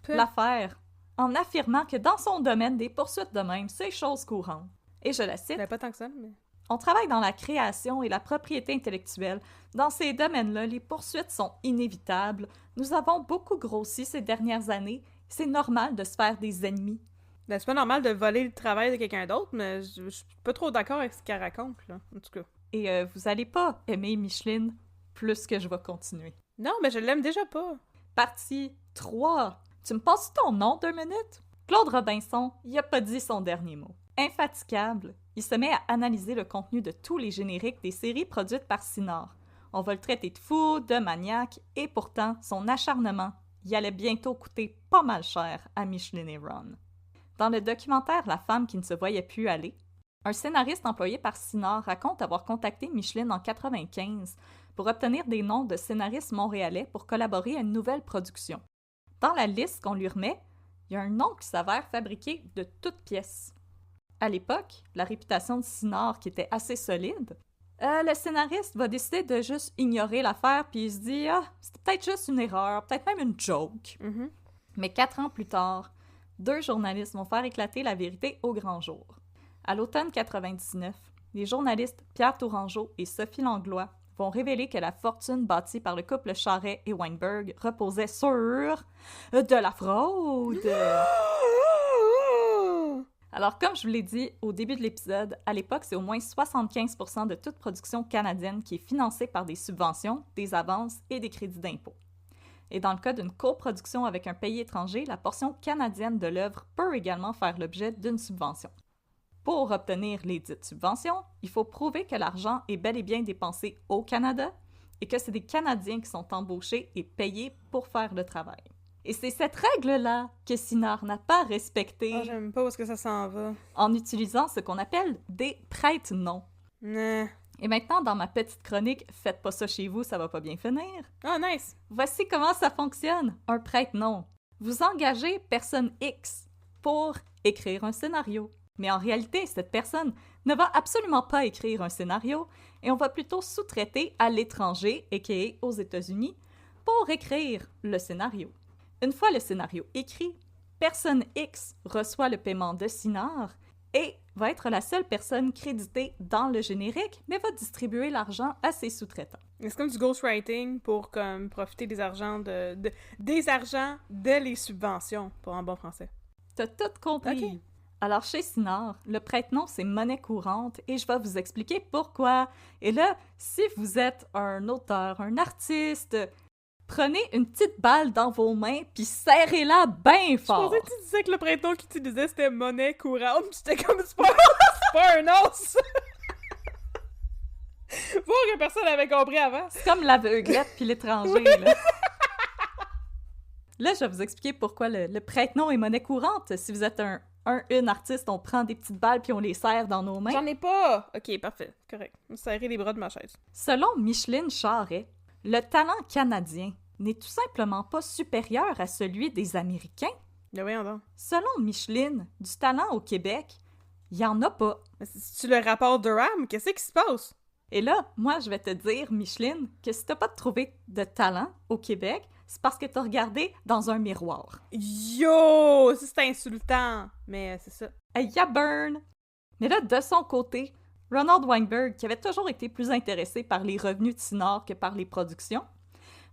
Peu.
l'affaire en affirmant que dans son domaine, des poursuites de même, c'est chose courante. Et je la cite,
Ben, pas tant que ça, mais...
on travaille dans la création et la propriété intellectuelle. Dans ces domaines-là, les poursuites sont inévitables. Nous avons beaucoup grossi ces dernières années. C'est normal de se faire des ennemis.
Ben, c'est pas normal de voler le travail de quelqu'un d'autre, mais je suis pas trop d'accord avec ce qu'elle raconte, là, en tout cas.
Et vous allez pas aimer Micheline plus que je vais continuer.
Non, mais je l'aime déjà pas.
Partie 3. Tu me passes ton nom 2 minutes? Claude Robinson, il a pas dit son dernier mot. Infatigable, il se met à analyser le contenu de tous les génériques des séries produites par Sinard. On va le traiter de fou, de maniaque, et pourtant, son acharnement y allait bientôt coûter pas mal cher à Micheline et Ron. Dans le documentaire La femme qui ne se voyait plus aller, un scénariste employé par Sinard raconte avoir contacté Micheline en 1995 pour obtenir des noms de scénaristes montréalais pour collaborer à une nouvelle production. Dans la liste qu'on lui remet, il y a un nom qui s'avère fabriqué de toutes pièces. À l'époque, la réputation de Sinard qui était assez solide, le scénariste va décider de juste ignorer l'affaire puis il se dit « Ah, c'était peut-être juste une erreur, peut-être même une joke.
Mhm.
Mais 4 ans plus tard, 2 journalistes vont faire éclater la vérité au grand jour. À l'automne 99, les journalistes Pierre Tourangeau et Sophie Langlois vont révéler que la fortune bâtie par le couple Charret et Weinberg reposait sur de la fraude. Alors, comme je vous l'ai dit au début de l'épisode, à l'époque, c'est au moins 75% de toute production canadienne qui est financée par des subventions, des avances et des crédits d'impôt. Et dans le cas d'une coproduction avec un pays étranger, la portion canadienne de l'œuvre peut également faire l'objet d'une subvention. Pour obtenir les dites subventions, il faut prouver que l'argent est bel et bien dépensé au Canada et que c'est des Canadiens qui sont embauchés et payés pour faire le travail. Et c'est cette règle-là que Sinard n'a pas respectée
Ah, j'aime pas où est-ce que ça s'en va.
en utilisant ce qu'on appelle des prête-noms.
Nah.
Et maintenant, dans ma petite chronique « Faites pas ça chez vous, ça va pas bien finir »,
Oh, nice!
voici comment ça fonctionne, un prête-nom. Vous engagez personne X pour écrire un scénario. Mais en réalité, cette personne ne va absolument pas écrire un scénario et on va plutôt sous-traiter à l'étranger, a.k.a. aux États-Unis, pour écrire le scénario. Une fois le scénario écrit, personne X reçoit le paiement de Cinar et va être la seule personne créditée dans le générique, mais va distribuer l'argent à ses sous-traitants.
C'est comme du ghostwriting pour comme profiter des argents des argents de les subventions, pour en bon français.
T'as tout compris.
Ok.
Alors, chez Cinar, le prête-nom, c'est monnaie courante et je vais vous expliquer pourquoi. Et là, si vous êtes un auteur, un artiste, prenez une petite balle dans vos mains puis serrez-la bien
Je
fort.
pensais que tu disais que le prête-nom qu'il utilisait, c'était monnaie courante, pis j'étais comme, c'est pas un os! Voir que personne avait compris avant.
C'est comme l'aveuglette puis l'étranger, là. Là, je vais vous expliquer pourquoi le prête-nom est monnaie courante. Si vous êtes une artiste, on prend des petites balles puis on les serre dans nos mains.
J'en ai pas! Ok, parfait, correct. Je me serrer les bras de ma chaise.
Selon Micheline Charret, le talent canadien n'est tout simplement pas supérieur à celui des Américains.
Mais voyons donc.
Selon Micheline, du talent au Québec, il y en a pas.
Mais c'est-tu le rapport Durham? Qu'est-ce qui se passe?
Et là, moi, je vais te dire, Micheline, que si t'as pas trouvé de talent au Québec, c'est parce que t'as regardé dans un miroir.
Yo! Ça, c'est insultant! Mais c'est ça.
Hey, ya burn! Mais là, de son côté, Ronald Weinberg, qui avait toujours été plus intéressé par les revenus de Cinar que par les productions,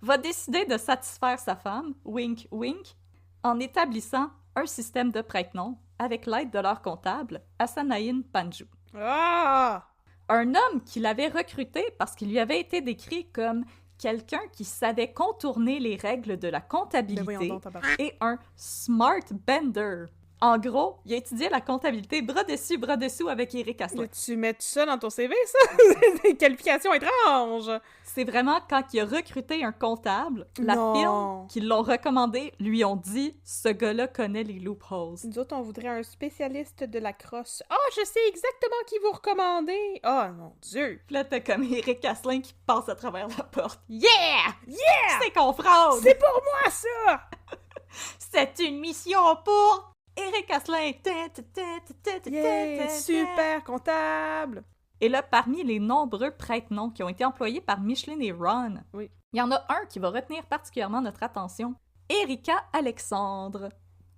va décider de satisfaire sa femme, wink wink, en établissant un système de prête-nom avec l'aide de leur comptable, Asanaïn Panju.
Ah!
Un homme qu'il avait recruté parce qu'il lui avait été décrit comme quelqu'un qui savait contourner les règles de la
Mais
comptabilité
voyons donc, tabarnak.
et un smart bender. En gros, il a étudié la comptabilité bras dessous avec Eric Asselin.
Mais tu mets ça dans ton CV, ça? C'est des qualifications étranges!
C'est vraiment quand il a recruté un comptable, la
Non.
firme qui l'ont recommandé lui ont dit « Ce gars-là connaît les loopholes ».
Nous autres, on voudrait un spécialiste de la crosse. Ah, je sais exactement qui vous recommander! Oh, mon Dieu!
Puis là, t'as comme Eric Asselin qui passe à travers la porte.
Yeah! Yeah!
C'est qu'on fraude!
C'est pour moi, ça!
C'est une mission pour Eric Asselin!
Yeah! Super comptable!
Et là, parmi les nombreux prête-noms qui ont été employés par Micheline et Ron,
Oui.
il y en a un qui va retenir particulièrement notre attention. Erika Alexandre,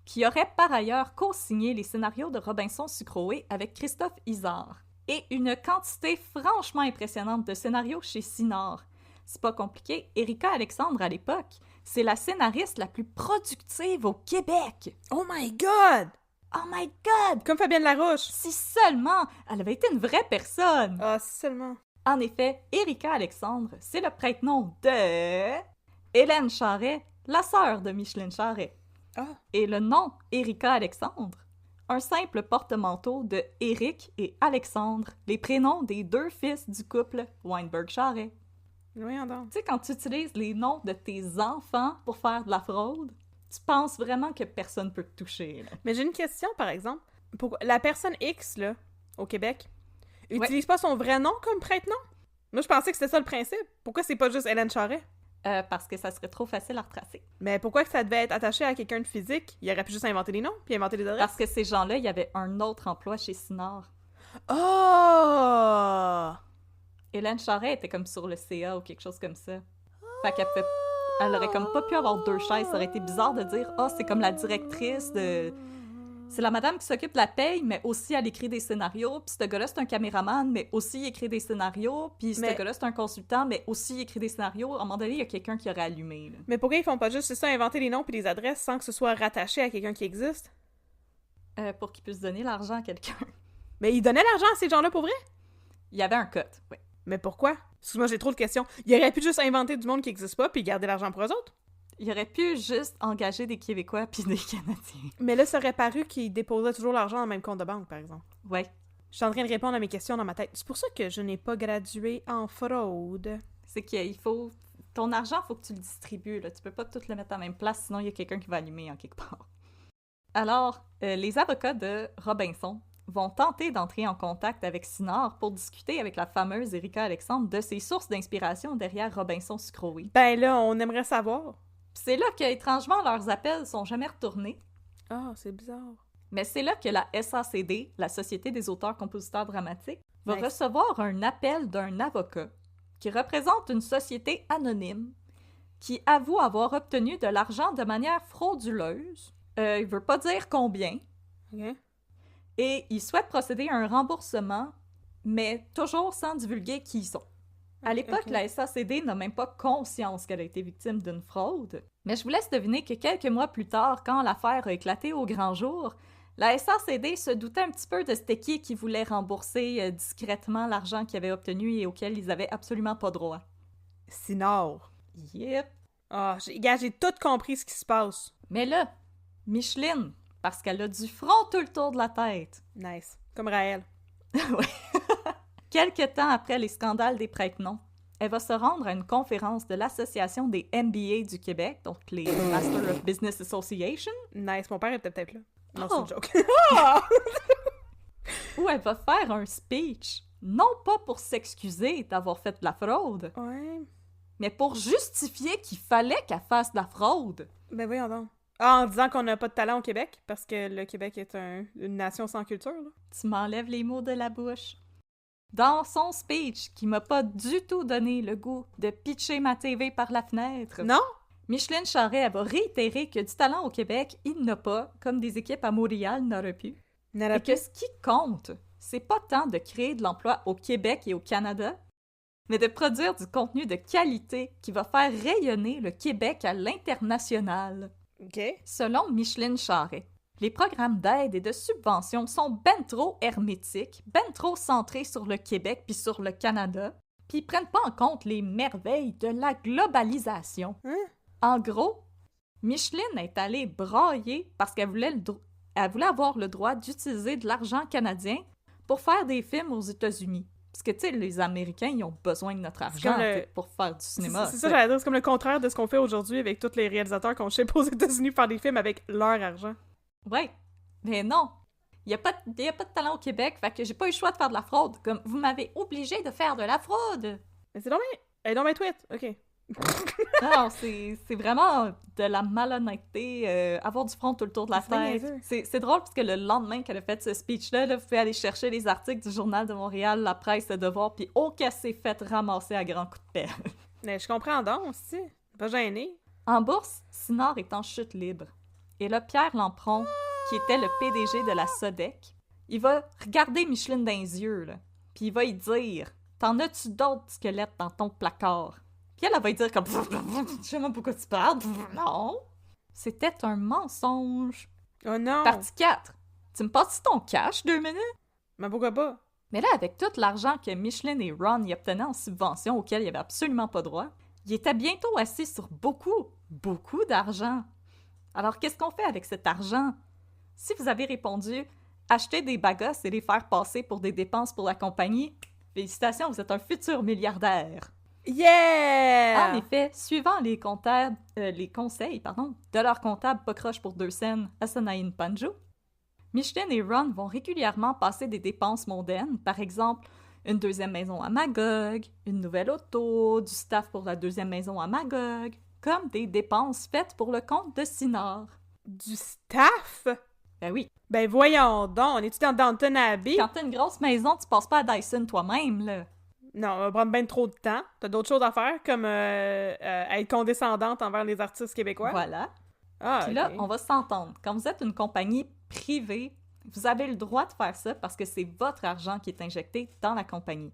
qui aurait par ailleurs co-signé les scénarios de Robinson Sucroé avec Christophe Isard. Et une quantité franchement impressionnante de scénarios chez Cinar. C'est pas compliqué, Erika Alexandre, à l'époque, c'est la scénariste la plus productive au Québec.
Oh my God!
Oh my God!
Comme Fabienne Larouche!
Si seulement elle avait été une vraie personne!
Ah, si seulement.
En effet, Erika Alexandre, c'est le prête-nom de Hélène Charret, la sœur de Micheline Charret.
Ah!
Et le nom Erika Alexandre, un simple porte-manteau de Éric et Alexandre, les prénoms des deux fils du couple Weinberg-Charret.
Voyons donc.
Tu sais, quand tu utilises les noms de tes enfants pour faire de la fraude, tu penses vraiment que personne peut te toucher, là.
Mais j'ai une question, par exemple. Pourquoi la personne X, là, au Québec, utilise pas son vrai nom comme prête-nom? Moi, je pensais que c'était ça le principe. Pourquoi c'est pas juste Hélène Charret?
Parce que ça serait trop facile à retracer.
Mais pourquoi que ça devait être attaché à quelqu'un de physique? Il aurait pu juste inventer des noms, puis inventer des adresses.
Parce que ces gens-là, il y avait un autre emploi chez Cinar.
Oh!
Hélène Charret était comme sur le CA ou quelque chose comme ça. Fait qu'elle fait... Elle aurait comme pas pu avoir deux chaises. Ça aurait été bizarre de dire « Ah, c'est comme la directrice de... » C'est la madame qui s'occupe de la paye, mais aussi elle écrit des scénarios. Puis ce gars-là, c'est un caméraman, mais aussi il écrit des scénarios. Puis ce gars-là, c'est un consultant, mais aussi il écrit des scénarios. À un moment donné, il y a quelqu'un qui aurait allumé, là.
Mais pourquoi ils font pas juste, c'est ça, inventer les noms puis les adresses sans que ce soit rattaché à quelqu'un qui existe?
Pour qu'il puisse donner l'argent à quelqu'un.
Mais ils donnaient l'argent à ces gens-là pour vrai?
Il y avait un cut, oui.
Mais pourquoi? Excuse-moi, j'ai trop de questions. Il aurait pu juste inventer du monde qui existe pas puis garder l'argent pour eux autres?
Il aurait pu juste engager des Québécois puis des Canadiens.
Mais là, ça aurait paru qu'ils déposaient toujours l'argent dans le même compte de banque, par exemple.
Ouais.
Je suis en train de répondre à mes questions dans ma tête. C'est pour ça que je n'ai pas gradué en fraude.
C'est qu'il faut... Ton argent, faut que tu le distribues, là. Tu peux pas tout le mettre à la même place, sinon il y a quelqu'un qui va allumer en quelque part. Alors, les avocats de Robinson vont tenter d'entrer en contact avec Sinard pour discuter avec la fameuse Erika Alexandre de ses sources d'inspiration derrière Robinson Sucrowy.
Ben là, on aimerait savoir.
Puis c'est là que, étrangement, leurs appels sont jamais retournés.
Ah, c'est bizarre.
Mais c'est là que la SACD, la Société des auteurs-compositeurs dramatiques, va
Nice.
recevoir un appel d'un avocat qui représente une société anonyme qui avoue avoir obtenu de l'argent de manière frauduleuse. Il veut pas dire combien.
OK.
Et il souhaite procéder à un remboursement, mais toujours sans divulguer qui ils sont. À l'époque,
Ok.
la SACD n'a même pas conscience qu'elle a été victime d'une fraude. Mais je vous laisse deviner que quelques mois plus tard, quand l'affaire a éclaté au grand jour, la SACD se doutait un petit peu de c'était qui voulait rembourser discrètement l'argent qu'ils avaient obtenu et auquel ils avaient absolument pas droit.
Sinard.
Yep.
Ah, j'ai tout compris ce qui se passe.
Mais là, Micheline, parce qu'elle a du front tout le tour de la tête.
Nice. Comme Raël.
Quelque temps après les scandales des prête-noms, elle va se rendre à une conférence de l'Association des MBA du Québec, donc les Master of Business Association,
Nice. Mon père était peut-être là. Non,
Oh.
c'est une joke.
où elle va faire un speech, non pas pour s'excuser d'avoir fait de la fraude,
Ouais.
mais pour justifier qu'il fallait qu'elle fasse de la fraude.
Ben voyons donc. Ah, en disant qu'on n'a pas de talent au Québec, parce que le Québec est une nation sans culture, là.
Tu m'enlèves les mots de la bouche. Dans son speech, qui m'a pas du tout donné le goût de pitcher ma TV par la fenêtre,
Non?
Micheline Charest elle va réitérer que du talent au Québec, il n'a pas, comme des équipes à Montréal n'auraient pu. Et que ce qui compte, c'est pas tant de créer de l'emploi au Québec et au Canada, mais de produire du contenu de qualité qui va faire rayonner le Québec à l'international.
OK.
Selon Micheline Charest, les programmes d'aide et de subvention sont ben trop hermétiques, ben trop centrés sur le Québec puis sur le Canada, puis ils prennent pas en compte les merveilles de la globalisation.
Hein?
En gros, Micheline est allée brailler parce qu'elle voulait, elle voulait avoir le droit d'utiliser de l'argent canadien pour faire des films aux États-Unis. Parce que, tu sais, les Américains, ils ont besoin de notre argent
comme le-
pour faire du cinéma.
C'est ça, j'allais dire, c'est comme le contraire de ce qu'on fait aujourd'hui avec tous les réalisateurs qu'on ship aux États-Unis faire des films avec leur argent.
Ouais, mais non. Il n'y a pas de talent au Québec, fait que j'ai pas eu le choix de faire de la fraude. Comme, vous m'avez obligé de faire de la fraude.
Mais c'est donc bien... Elle est donc bien tweet. OK.
Non, c'est vraiment de la malhonnêteté, avoir du front tout le tour de la
C'est bien
tête.
niaiseux.
C'est drôle parce que le lendemain qu'elle a fait ce speech-là, là, vous pouvez aller chercher les articles du Journal de Montréal, La Presse, Le Devoir, puis oh qu'elle s'est fait ramasser à grands coups de pelle.
Mais je comprends donc, aussi. Pas gêné.
En bourse, Sinard est en chute libre. Et là, Pierre Lampron, qui était le PDG de la Sodec, il va regarder Micheline dans les yeux, là, puis il va y dire « T'en as-tu d'autres squelettes dans ton placard? » Puis elle va y dire comme « Je sais même pourquoi tu parles. » Non. C'était un mensonge.
Oh non!
Partie 4. Tu me passes ton cash 2 minutes?
Mais pourquoi pas?
Mais là, avec tout l'argent que Micheline et Ron y obtenaient en subvention auquel il avait absolument pas droit, il était bientôt assis sur beaucoup d'argent. Alors, qu'est-ce qu'on fait avec cet argent? Si vous avez répondu « Acheter des bagosses et les faire passer pour des dépenses pour la compagnie », félicitations, vous êtes un futur milliardaire.
Yeah!
En effet, suivant les conseils de leur comptable pas croche pour 2 cents, Asanaïn Panjo, Micheline et Ron vont régulièrement passer des dépenses mondaines, par exemple une 2e maison à Magog, une nouvelle auto, du staff pour la 2e maison à Magog, comme des dépenses faites pour le compte de Sinard.
Du staff?
Ben oui,
Ben voyons donc, on est-tu dans Downton Abbey?
quand t'as une grosse maison, tu passes pas à Dyson toi-même, là.
Non, on va prendre bien trop de temps. T'as d'autres choses à faire, comme être condescendante envers les artistes québécois.
Voilà.
Ah,
Puis là,
ok.
on va s'entendre. Quand vous êtes une compagnie privée, vous avez le droit de faire ça parce que c'est votre argent qui est injecté dans la compagnie.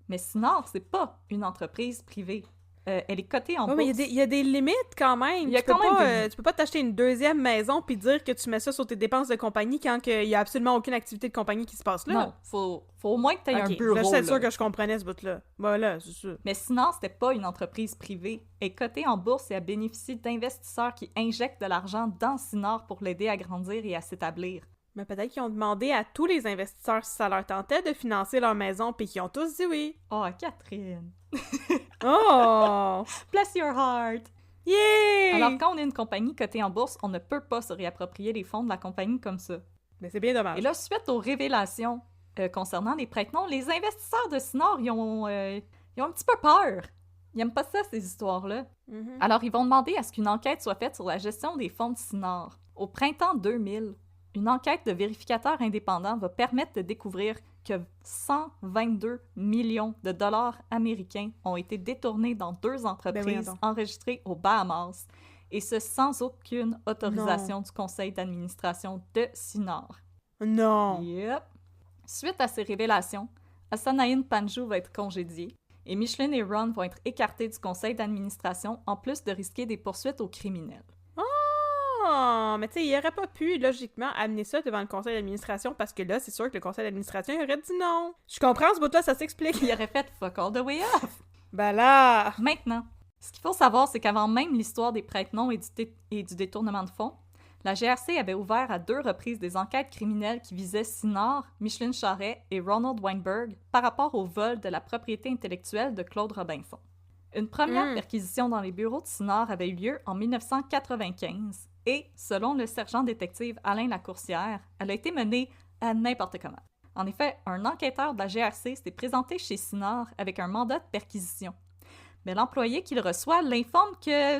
Mais Sinard, c'est pas une entreprise privée. Elle est cotée en
Ouais,
bourse.
mais il y a des limites quand même.
Il y a
Tu peux
quand même
pas,
des limites.
tu peux pas t'acheter une 2e maison puis dire que tu mets ça sur tes dépenses de compagnie quand il y a absolument aucune activité de compagnie qui se passe là.
Non, faut au moins que tu aies
Ok,
un bureau.
là, c'est
là.
sûr que je comprenais ce bout-là. Voilà, c'est sûr.
Mais Sinard, c'était pas une entreprise privée. Elle est cotée en bourse et elle bénéficie d'investisseurs qui injectent de l'argent dans Sinard pour l'aider à grandir et à s'établir.
Mais peut-être qu'ils ont demandé à tous les investisseurs si ça leur tentait de financer leur maison puis qu'ils ont tous dit oui.
Oh, Catherine!
Oh!
Bless your heart!
Yeah!
Alors, quand on est une compagnie cotée en bourse, on ne peut pas se réapproprier les fonds de la compagnie comme ça.
Mais c'est bien dommage.
Et là, suite aux révélations concernant les prête-noms, les investisseurs de Cinor, ils ont un petit peu peur. Ils n'aiment pas ça, ces histoires-là.
Mhm.
Alors, ils vont demander à ce qu'une enquête soit faite sur la gestion des fonds de Cinor. Au printemps 2000, une enquête de vérificateurs indépendants va permettre de découvrir que 122 millions de dollars américains ont été détournés dans 2 entreprises enregistrées aux Bahamas, et ce sans aucune autorisation du conseil d'administration de Cinor.
Non!
Yep. Suite à ces révélations, Asanaïn Panju va être congédié, et Micheline et Ron vont être écartés du conseil d'administration en plus de risquer des poursuites aux criminels.
Oh! Mais tu sais, il aurait pas pu, logiquement, amener ça devant le conseil d'administration parce que là, c'est sûr que le conseil d'administration aurait dit non. Je comprends, ce bout-là, ça s'explique.
Il aurait fait fuck all the way off.
Ben là!
Maintenant, ce qu'il faut savoir, c'est qu'avant même l'histoire des prête-noms et du détournement de fonds, la GRC avait ouvert à 2 reprises des enquêtes criminelles qui visaient Cinor, Micheline Charret et Ronald Weinberg par rapport au vol de la propriété intellectuelle de Claude Robinson. Une première perquisition dans les bureaux de Cinor avait eu lieu en 1995 et, selon le sergent détective Alain Lacourcière, elle a été menée à n'importe comment. En effet, un enquêteur de la GRC s'est présenté chez Cinor avec un mandat de perquisition. Mais l'employé qu'il reçoit l'informe que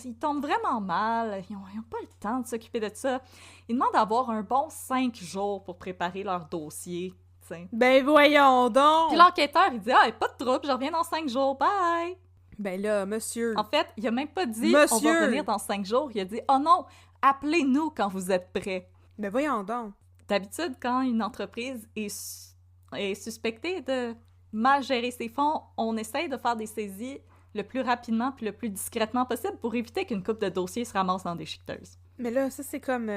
il tombe vraiment mal, ils n'ont pas le temps de s'occuper de ça. Ils demandent d'avoir un bon 5 jours pour préparer leur dossier. T'sais.
Ben voyons donc!
Puis l'enquêteur, il dit « Ah, pas de trouble, je reviens dans 5 jours, bye! »
Ben là, monsieur...
En fait, il a même pas dit «
Monsieur.
On va revenir dans 5 jours », il a dit « Oh non, appelez-nous quand vous êtes prêts. »
Ben voyons donc!
D'habitude, quand une entreprise est suspectée de mal gérer ses fonds, on essaye de faire des saisies le plus rapidement puis le plus discrètement possible pour éviter qu'une coupe de dossiers se ramasse dans des chiqueteuses.
Mais là, ça c'est comme...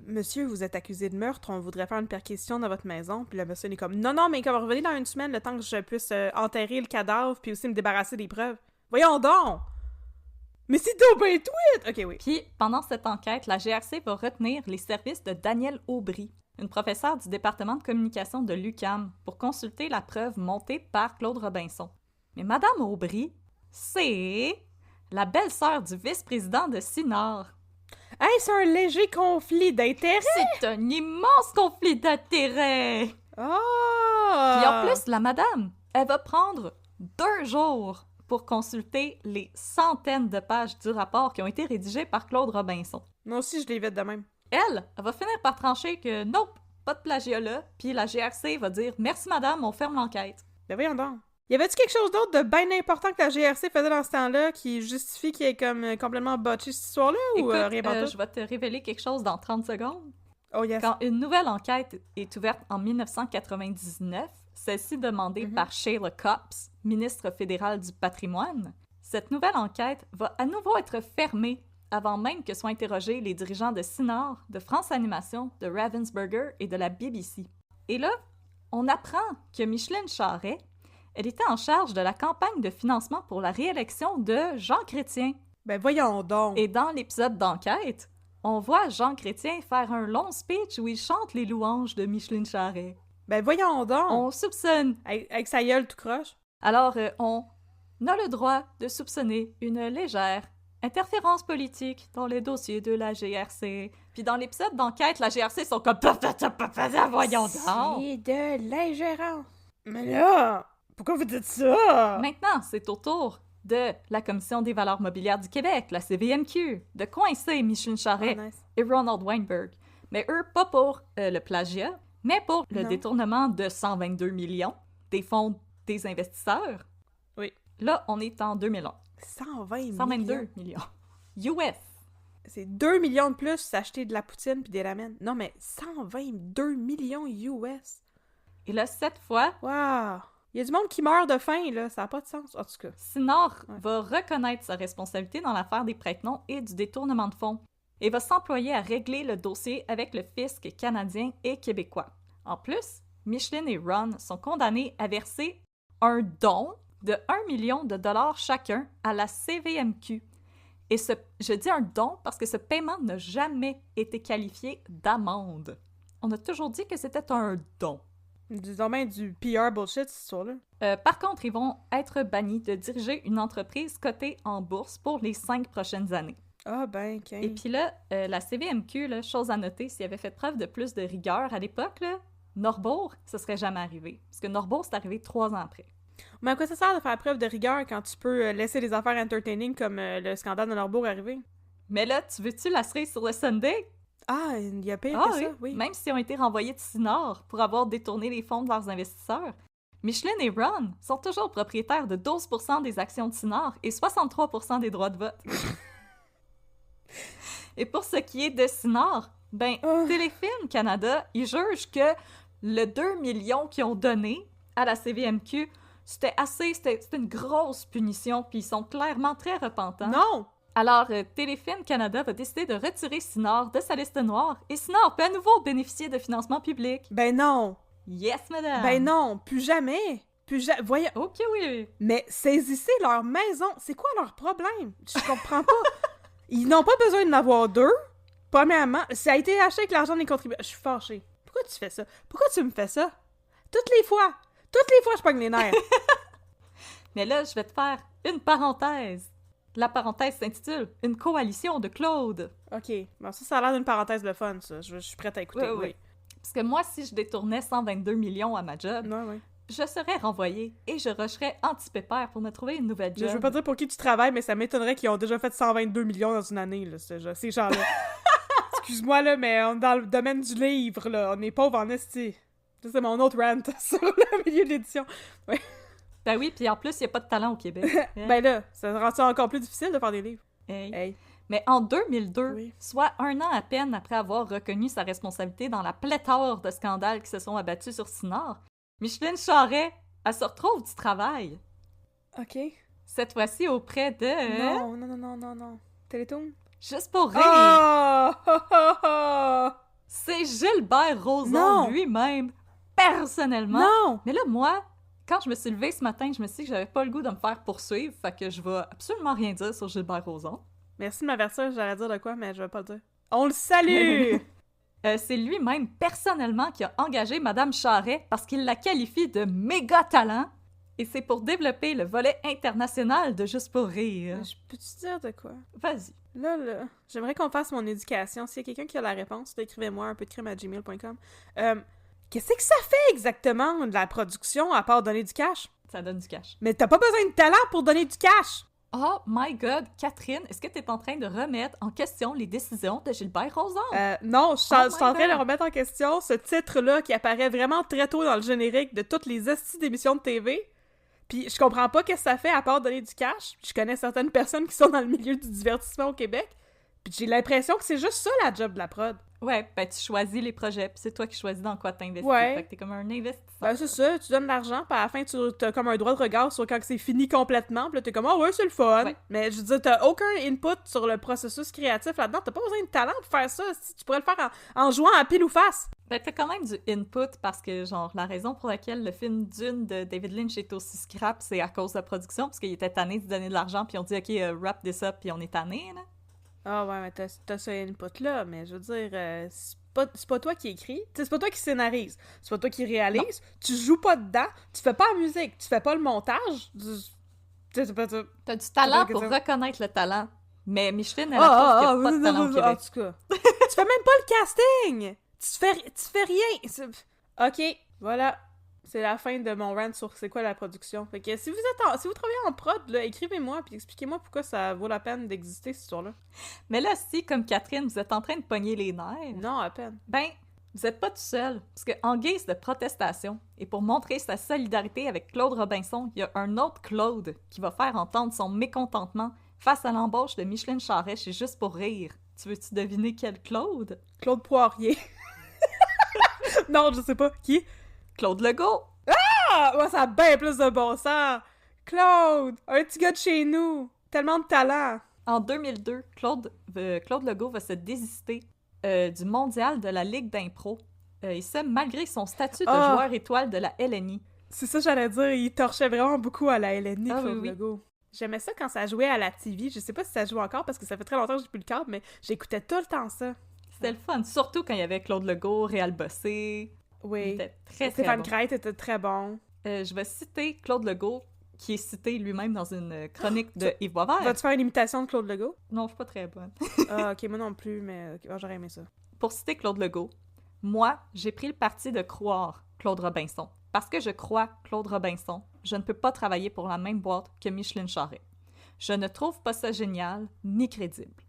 Monsieur, vous êtes accusé de meurtre, on voudrait faire une perquisition dans votre maison. Puis le monsieur il est comme, non, mais comme revenez dans 1 semaine, le temps que je puisse enterrer le cadavre puis aussi me débarrasser des preuves. Voyons donc! Mais c'est tout ben tweet! Ok, oui.
Puis, pendant cette enquête, la GRC va retenir les services de Danielle Aubry, une professeure du département de communication de l'UQAM, pour consulter la preuve montée par Claude Robinson. Mais Madame Aubry, c'est la belle-sœur du vice-président de Cinor.
Hey, c'est un léger conflit d'intérêts!
C'est un immense conflit d'intérêts!
Ah!
Puis en plus, la madame, elle va prendre 2 jours pour consulter les centaines de pages du rapport qui ont été rédigées par Claude Robinson.
Moi aussi, je l'ai vite de même.
Elle va finir par trancher que nope, pas de plagiat là, puis la GRC va dire « Merci madame, on ferme l'enquête ».
Ben voyons donc. Y avait-tu quelque chose d'autre de bien important que la GRC faisait dans ce temps-là qui justifie qu'il ait comme complètement botché cette histoire-là ou
Écoute,
rien pas
je vais te révéler quelque chose dans 30 secondes.
Oh yes.
Quand une nouvelle enquête est ouverte en 1999, celle-ci demandée par Sheila Copps, ministre fédérale du patrimoine, cette nouvelle enquête va à nouveau être fermée avant même que soient interrogés les dirigeants de Cinor, de France Animation, de Ravensburger et de la BBC. Et là, on apprend que Micheline Charret, elle était en charge de la campagne de financement pour la réélection de Jean Chrétien.
Ben voyons donc.
Et dans l'épisode d'enquête, on voit Jean Chrétien faire un long speech où il chante les louanges de Micheline Charret.
Ben voyons donc.
On soupçonne.
Avec sa gueule tout croche.
Alors, on a le droit de soupçonner une légère interférence politique dans les dossiers de la GRC. Puis dans l'épisode d'enquête, la GRC sont comme « Voyons donc! »
C'est de l'ingérence. Mais là, pourquoi vous dites ça?
Maintenant, c'est au tour de la Commission des valeurs mobilières du Québec, la CVMQ, de coincer Micheline Charret et Ronald Weinberg. Mais eux, pas pour le plagiat, mais pour le détournement de 122 millions des fonds des investisseurs.
Oui.
Là, on est en 2001.
122
millions. US.
C'est 2 millions de plus s'acheter de la poutine puis des ramen. Non, mais 122 millions US.
Et là, cette fois...
Wow! Il y a du monde qui meurt de faim, là. Ça n'a pas de sens, en tout cas.
Cinor va reconnaître sa responsabilité dans l'affaire des prête-noms et du détournement de fonds et va s'employer à régler le dossier avec le fisc canadien et québécois. En plus, Micheline et Ron sont condamnés à verser un don de 1 million de dollars chacun à la CVMQ. Et je dis un don parce que ce paiement n'a jamais été qualifié d'amende. On a toujours dit que c'était un don.
Disons bien du PR bullshit, cette histoire-là.
Par contre, ils vont être bannis de diriger une entreprise cotée en bourse pour les 5 prochaines années.
Ah ben, OK.
Et puis là, la CVMQ, là, chose à noter, s'il avait fait preuve de plus de rigueur à l'époque, là, Norbourg, ça serait jamais arrivé. Parce que Norbourg, c'est arrivé 3 ans après.
Mais à quoi ça sert de faire preuve de rigueur quand tu peux laisser les affaires entertaining comme le scandale de Norbourg arriver?
Mais là, tu veux-tu la cerise sur le Sunday?
Ah, il y a pire
Ah
que
oui,
ça, oui.
même s'ils ont été renvoyés de Sinor pour avoir détourné les fonds de leurs investisseurs, Michelin et Ron sont toujours propriétaires de 12% des actions de Sinor et 63% des droits de vote. Et pour ce qui est de Sinor, ben, Téléfilm Canada, ils jugent que le 2 millions qu'ils ont donné à la CVMQ, c'était une grosse punition, puis ils sont clairement très repentants.
Non!
Alors, Téléfilm Canada va décider de retirer Sinor de sa liste noire, et Sinor peut à nouveau bénéficier de financement public.
Ben non!
Yes, madame!
Ben non, plus jamais! Voyons...
Ok, oui.
Mais saisissez leur maison! C'est quoi leur problème? Je comprends pas! Ils n'ont pas besoin d'en avoir 2. Premièrement, ça a été acheté avec l'argent des contribuables. Je suis fâchée. Pourquoi tu fais ça? Pourquoi tu me fais ça? Toutes les fois, je pogne les nerfs.
Mais là, je vais te faire une parenthèse. La parenthèse s'intitule « Une coalition de Claude ».
OK. Bon, ça a l'air d'une parenthèse de fun, ça. Je suis prête à écouter.
Oui. Parce que moi, si je détournais 122 millions à ma job,
Oui.
je serais renvoyée et je rusherais anti-pépère pour me trouver une nouvelle job.
Je veux pas dire pour qui tu travailles, mais ça m'étonnerait qu'ils ont déjà fait 122 millions dans une année, là, ces gens-là. Excuse-moi, là, mais on est dans le domaine du livre, là. On est pauvres en esti. Ça, c'est mon autre rant sur le milieu de l'édition. Ouais.
Ben oui, puis en plus, il n'y a pas de talent au Québec.
Ben là, ça rend ça encore plus difficile de faire des livres.
Hey. Mais en 2002,
Oui.
soit 1 an à peine après avoir reconnu sa responsabilité dans la pléthore de scandales qui se sont abattus sur Sinor, Micheline Charest, elle se retrouve du travail.
OK.
Cette fois-ci auprès de...
Non. Télétoon?
Juste pour rire.
Oh!
C'est Gilbert Rozon
Non!
lui-même, personnellement.
Non!
Mais là, moi, quand je me suis levée ce matin, je me suis dit que j'avais pas le goût de me faire poursuivre, fait que je vais absolument rien dire sur Gilbert Rozon.
Merci de m'avertir, j'allais dire de quoi, mais je vais pas le dire. On le salue!
C'est lui-même, personnellement, qui a engagé Madame Charest parce qu'il la qualifie de méga talent. Et c'est pour développer le volet international de Juste pour rire.
Je peux-tu dire de quoi?
Vas-y.
Là, j'aimerais qu'on fasse mon éducation. S'il y a quelqu'un qui a la réponse, écrivez-moi un peu de crime@gmail.com. Qu'est-ce que ça fait exactement de la production à part donner du cash?
Ça donne du cash.
Mais t'as pas besoin de talent pour donner du cash!
Oh my God, Catherine, est-ce que tu es en train de remettre en question les décisions de Gilbert Rozon?
Non, je suis
Oh
en
my
train de
God.
remettre en question ce titre-là qui apparaît vraiment très tôt dans le générique de toutes les hosties d'émissions de TV. Puis je comprends pas qu'est-ce que ça fait à part donner du cash. Je connais certaines personnes qui sont dans le milieu du divertissement au Québec. Puis j'ai l'impression que c'est juste ça la job de la prod.
Ouais, ben tu choisis les projets, puis c'est toi qui choisis dans quoi t'investis.
Ouais.
Fait que t'es comme un investisseur.
Ben c'est ça, tu donnes de l'argent, puis à la fin, tu as comme un droit de regard sur quand c'est fini complètement, puis là, t'es comme « Ah ouais, c'est le fun!
Ouais.
Mais je veux dire, t'as aucun input sur le processus créatif là-dedans, t'as pas besoin de talent pour faire ça, si tu pourrais le faire en jouant à pile ou face!
Ben t'as quand même du input parce que, genre, la raison pour laquelle le film Dune de David Lynch est aussi scrap, c'est à cause de la production, parce qu'il était tanné de donner de l'argent, puis on dit « Ok, wrap this up », puis on est tanné, là.
Ah ouais, mais t'as ce input-là, mais je veux dire, c'est pas toi qui écris, c'est pas toi qui scénarise, c'est pas toi qui réalise,
Non.
tu joues pas dedans, tu fais pas la musique, tu fais pas le montage, c'est pas ça.
T'as du talent
que
pour
ça.
reconnaître le talent, mais Micheline, elle trouve qu'il y a pas de talent au
en
Québec.
tout cas. Tu fais même pas le casting! Tu fais rien! Ok, voilà. C'est la fin de mon rant sur c'est quoi la production. Fait que si vous travaillez en prod, là, écrivez-moi puis expliquez-moi pourquoi ça vaut la peine d'exister, cette histoire-là.
Mais là, si, comme Catherine, vous êtes en train de pogner les nerfs,
Non, à peine.
ben, vous êtes pas tout seul. Parce que en guise de protestation, et pour montrer sa solidarité avec Claude Robinson, il y a un autre Claude qui va faire entendre son mécontentement face à l'embauche de Micheline Charest chez Juste pour rire. Tu veux-tu deviner quel Claude?
Claude Poirier. Non, je sais pas. Qui?
Claude Legault!
Ah! Moi, ça a bien plus de bon sens! Claude! Un petit gars de chez nous! Tellement de talent!
En 2002, Claude Legault va se désister du mondial de la Ligue d'impro. Et ça, malgré son statut de joueur étoile de la LNI.
C'est ça que j'allais dire, il torchait vraiment beaucoup à la LNI,
Ah
Claude
oui.
Legault. J'aimais ça quand ça jouait à la TV. Je sais pas si ça joue encore parce que ça fait très longtemps que j'ai plus le câble, mais j'écoutais tout le temps ça.
C'était le fun, surtout quand il y avait Claude Legault, Réal Bossé. Il
Oui.
était très, très
Stéphane
bon.
Crête était très bon.
Je vais citer Claude Legault qui est cité lui-même dans une chronique de Yves Boisvert.
Vas-tu faire une imitation de Claude Legault?
Non, je suis pas très bonne.
Ah, ok, moi non plus, mais j'aurais aimé ça.
Pour citer Claude Legault, « Moi, j'ai pris le parti de croire Claude Robinson. Parce que je crois Claude Robinson, je ne peux pas travailler pour la même boîte que Micheline Charest. Je ne trouve pas ça génial ni crédible.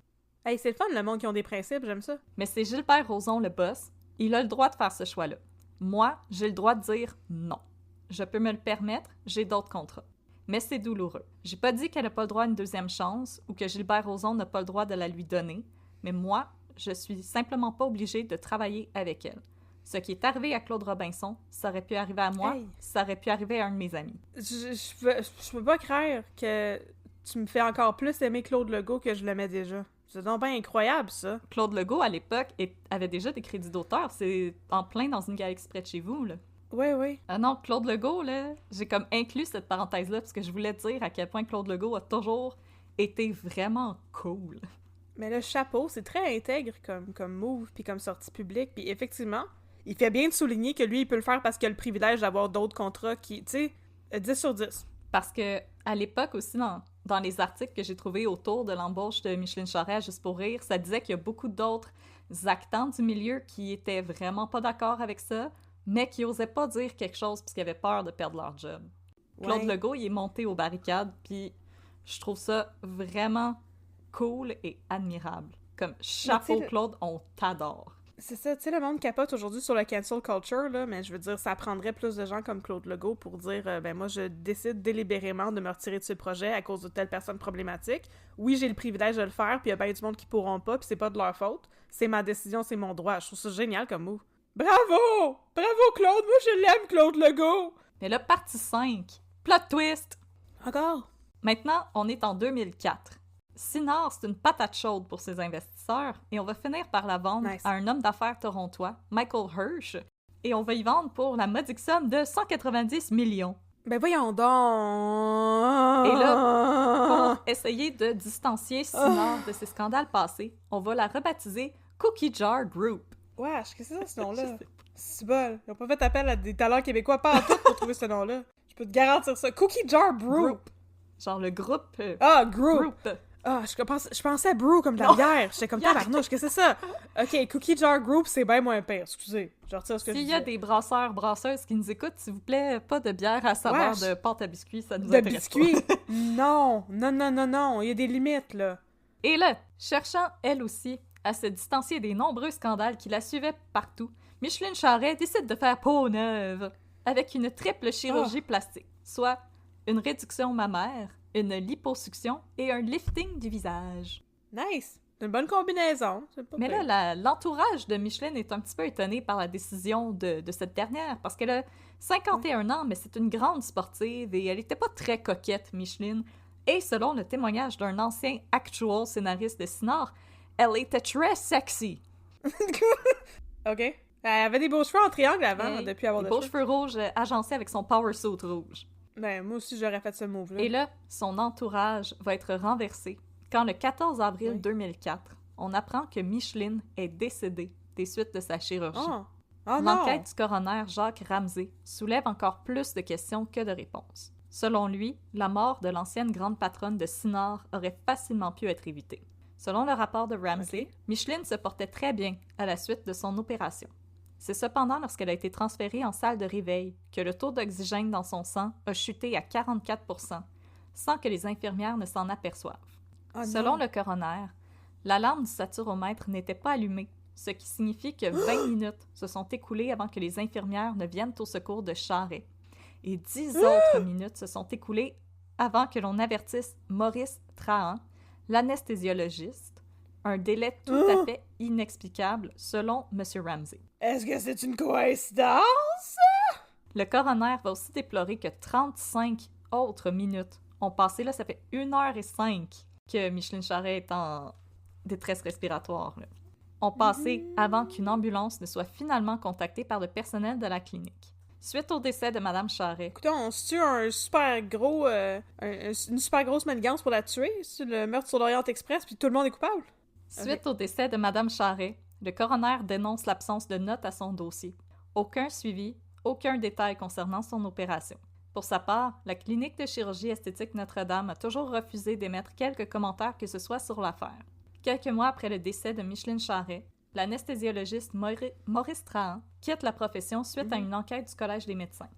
Hey, c'est le fun, le monde qui ont des principes, j'aime ça.
Mais c'est Gilbert Rozon, le boss. Il a le droit de faire ce choix-là. Moi, j'ai le droit de dire non. Je peux me le permettre, j'ai d'autres contrats. Mais c'est douloureux. J'ai pas dit qu'elle n'a pas le droit à une deuxième chance ou que Gilbert Rozon n'a pas le droit de la lui donner, mais moi, je suis simplement pas obligée de travailler avec elle. Ce qui est arrivé à Claude Robinson, ça aurait pu arriver à moi,
Hey.
ça aurait pu arriver à un de mes amis.
Je peux pas croire que tu me fais encore plus aimer Claude Legault que je l'aimais déjà. C'est donc bien incroyable, ça.
Claude Legault, à l'époque, avait déjà des crédits d'auteur. C'est en plein dans une galaxie près de chez vous, là.
Oui, oui.
Ah non, Claude Legault, là, j'ai comme inclus cette parenthèse-là parce que je voulais dire à quel point Claude Legault a toujours été vraiment cool.
Mais le chapeau, c'est très intègre comme move, puis comme sortie publique, puis effectivement, il fait bien de souligner que lui, il peut le faire parce qu'il a le privilège d'avoir d'autres contrats qui, tu sais, 10 sur 10.
Parce que à l'époque aussi, dans les articles que j'ai trouvés autour de l'embauche de Micheline Charest, Juste pour rire, ça disait qu'il y a beaucoup d'autres actants du milieu qui étaient vraiment pas d'accord avec ça, mais qui osaient pas dire quelque chose parce qu'ils avaient peur de perdre leur job. Claude
Ouais.
Legault, il est monté aux barricades, puis je trouve ça vraiment cool et admirable. Comme chapeau,
le-
Claude, on t'adore.
C'est ça, tu sais, le monde capote aujourd'hui sur la cancel culture, là, mais je veux dire, ça prendrait plus de gens comme Claude Legault pour dire, ben moi, je décide délibérément de me retirer de ce projet à cause de telle personne problématique. Oui, j'ai le privilège de le faire, puis il y a bien du monde qui pourront pas, puis c'est pas de leur faute. C'est ma décision, c'est mon droit. Je trouve ça génial comme move. Bravo! Bravo, Claude! Moi, je l'aime, Claude Legault!
Mais là, partie 5, plot twist!
Encore?
Maintenant, on est en 2004. Cinar, c'est une patate chaude pour ses investisseurs et on va finir par la vendre
Nice.
à un homme d'affaires torontois, Michael Hirsch, et on va y vendre pour la modique somme de 190 millions.
Ben voyons donc!
Et là, pour essayer de distancier Cinar de ses scandales passés, on va la rebaptiser Cookie Jar Group.
Wesh, qu'est-ce que c'est ce
Je
nom-là?
sais
C'est bol. Ils ont pas fait appel à des talents québécois, pas en tout, pour trouver ce nom-là. Je peux te garantir ça. Cookie Jar Brew.
Group. Genre le groupe.
Ah, Group.
Group.
Ah, je pensais à Brew comme de la bière. J'étais comme tabarnouche, qu'est-ce que c'est ça? Ok, Cookie Jar Group, c'est bien moins pire. Excusez, je retire ce que je
S'il
disais.
y a des brasseuses qui nous écoutent, s'il vous plaît, pas de bière à saveur
Wesh.
de pâte à biscuits, ça nous
De
intéresse pas.
biscuits? Non, non, non, non, non, il y a des limites, là.
Et là, cherchant elle aussi à se distancier des nombreux scandales qui la suivaient partout, Micheline Charest décide de faire peau neuve avec une triple chirurgie plastique, soit une réduction mammaire, une liposuction et un lifting du visage.
Nice. C'est une bonne combinaison. C'est pas
Mais
pire.
là, l'entourage de Micheline est un petit peu étonné par la décision de cette dernière, parce qu'elle a 51 ans, mais c'est une grande sportive et elle était pas très coquette, Micheline. Et selon le témoignage d'un ancien actual scénariste de Cinar, elle était très sexy.
Ok. Elle avait des beaux cheveux en triangle avant,
Hey,
depuis avoir
des
des
beaux
cheveux.
cheveux rouges agencés avec son power suit rouge.
Ben, moi aussi, j'aurais fait ce move-là.
Et là, son entourage va être renversé quand le 14 avril
Oui.
2004, on apprend que Micheline est décédée des suites de sa chirurgie.
Oh. Oh non!
L'enquête du coroner Jacques Ramsey soulève encore plus de questions que de réponses. Selon lui, la mort de l'ancienne grande patronne de Cinar aurait facilement pu être évitée. Selon le rapport de Ramsey,
Ok.
Micheline se portait très bien à la suite de son opération. C'est cependant lorsqu'elle a été transférée en salle de réveil que le taux d'oxygène dans son sang a chuté à 44%, sans que les infirmières ne s'en aperçoivent.
Oh
Selon
non.
le coroner, l'alarme du saturomètre n'était pas allumée, ce qui signifie que 20 minutes se sont écoulées avant que les infirmières ne viennent au secours de Charest. Et 10 autres minutes se sont écoulées avant que l'on avertisse Maurice Trahan, l'anesthésiologiste, un délai tout à fait inexplicable selon M. Ramsey.
Est-ce que c'est une coïncidence?
Le coroner va aussi déplorer que 35 autres minutes ont passé. Là, ça fait 1h05 que Micheline Charest est en détresse respiratoire. Là. Ont passé avant qu'une ambulance ne soit finalement contactée par le personnel de la clinique. Suite au décès de Mme Charest,
Écoutez, on se tue un super gros... une super grosse manigance pour la tuer, sur le meurtre sur l'Orient Express, puis tout le monde est coupable?
Suite au décès de Mme Charest, le coroner dénonce l'absence de notes à son dossier. Aucun suivi, aucun détail concernant son opération. Pour sa part, la clinique de chirurgie esthétique Notre-Dame a toujours refusé d'émettre quelques commentaires que ce soit sur l'affaire. Quelques mois après le décès de Micheline Charret, l'anesthésiologiste Maurice Trahan quitte la profession suite à une enquête du Collège des médecins.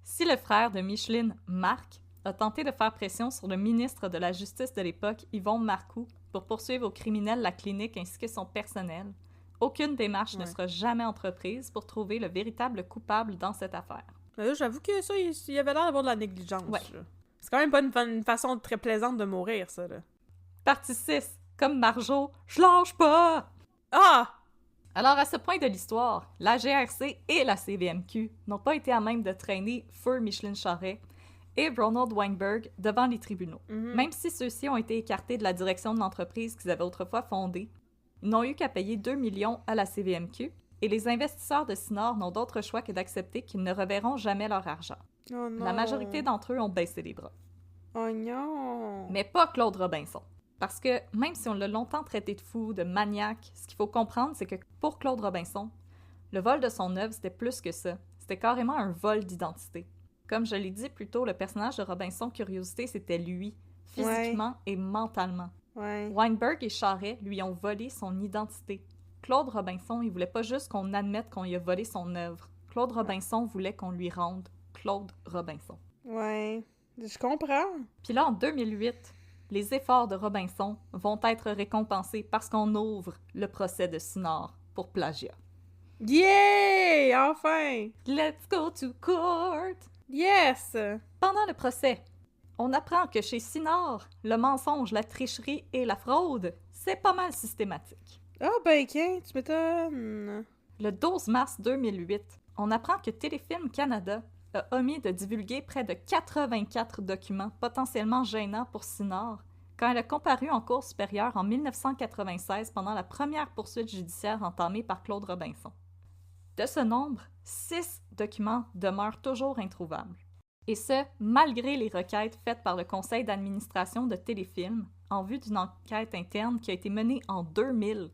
Si le frère de Micheline, Marc, a tenté de faire pression sur le ministre de la Justice de l'époque, Yvon Marcoux, pour poursuivre au criminel la clinique ainsi que son personnel, aucune démarche ne sera jamais entreprise pour trouver le véritable coupable dans cette affaire.
Là, j'avoue que ça, il avait l'air d'avoir de la négligence.
Ouais.
Là. C'est quand même pas une façon très plaisante de mourir, ça, là.
Partie 6. Comme Marjo, je lâche pas!
Ah!
Alors, à ce point de l'histoire, la GRC et la CVMQ n'ont pas été à même de traîner feu Micheline Charret et Ronald Weinberg devant les tribunaux. Même si ceux-ci ont été écartés de la direction de l'entreprise qu'ils avaient autrefois fondée, ils n'ont eu qu'à payer 2 millions à la CVMQ et les investisseurs de Cinor n'ont d'autre choix que d'accepter qu'ils ne reverront jamais leur argent.
Oh non.
La majorité d'entre eux ont baissé les bras.
Oh non!
Mais pas Claude Robinson. Parce que même si on l'a longtemps traité de fou, de maniaque, ce qu'il faut comprendre, c'est que pour Claude Robinson, le vol de son œuvre, c'était plus que ça. C'était carrément un vol d'identité. Comme je l'ai dit plus tôt, le personnage de Robinson Curiosité, c'était lui, physiquement et mentalement.
Ouais.
Weinberg et Charret lui ont volé son identité. Claude Robinson, il voulait pas juste qu'on admette qu'on lui a volé son œuvre. Claude Robinson voulait qu'on lui rende Claude Robinson.
Ouais. Je comprends.
Puis là, en 2008, les efforts de Robinson vont être récompensés parce qu'on ouvre le procès de Cinor pour plagiat.
Yeah! Enfin!
Let's go to court!
Yes!
Pendant le procès, on apprend que chez Cinor, le mensonge, la tricherie et la fraude, c'est pas mal systématique.
Ah ben, tu m'étonnes.
Le 12 mars 2008, on apprend que Téléfilm Canada a omis de divulguer près de 84 documents potentiellement gênants pour Cinor quand elle a comparu en cour supérieure en 1996 pendant la première poursuite judiciaire entamée par Claude Robinson. De ce nombre, 6 documents demeurent toujours introuvables. Et ce, malgré les requêtes faites par le conseil d'administration de Téléfilm en vue d'une enquête interne qui a été menée en 2000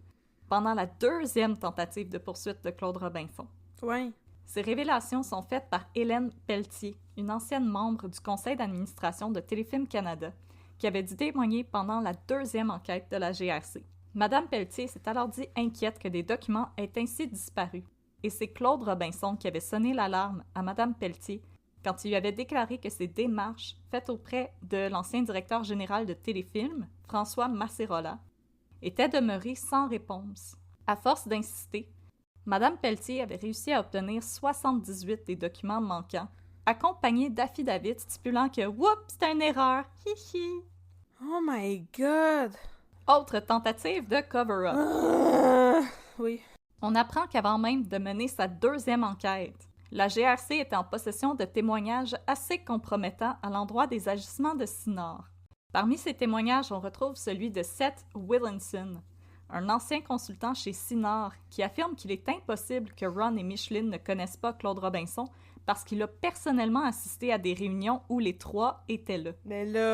pendant la deuxième tentative de poursuite de Claude Robinson.
Ouais.
Ces révélations sont faites par Hélène Pelletier, une ancienne membre du conseil d'administration de Téléfilm Canada, qui avait dû témoigner pendant la deuxième enquête de la GRC. Madame Pelletier s'est alors dit inquiète que des documents aient ainsi disparu, et c'est Claude Robinson qui avait sonné l'alarme à Madame Pelletier quand il lui avait déclaré que ses démarches, faites auprès de l'ancien directeur général de Téléfilm, François Masserola, étaient demeurées sans réponse. À force d'insister, Madame Pelletier avait réussi à obtenir 78 des documents manquants, accompagnés d'affidavits stipulant que « Oups, c'était une erreur! Hihi! »
Oh my god!
Autre tentative de cover-up.
Oui.
On apprend qu'avant même de mener sa deuxième enquête, la GRC était en possession de témoignages assez compromettants à l'endroit des agissements de Cinor. Parmi ces témoignages, on retrouve celui de Seth Willinson, un ancien consultant chez Cinor qui affirme qu'il est impossible que Ron et Micheline ne connaissent pas Claude Robinson parce qu'il a personnellement assisté à des réunions où les trois étaient là.
Mais là...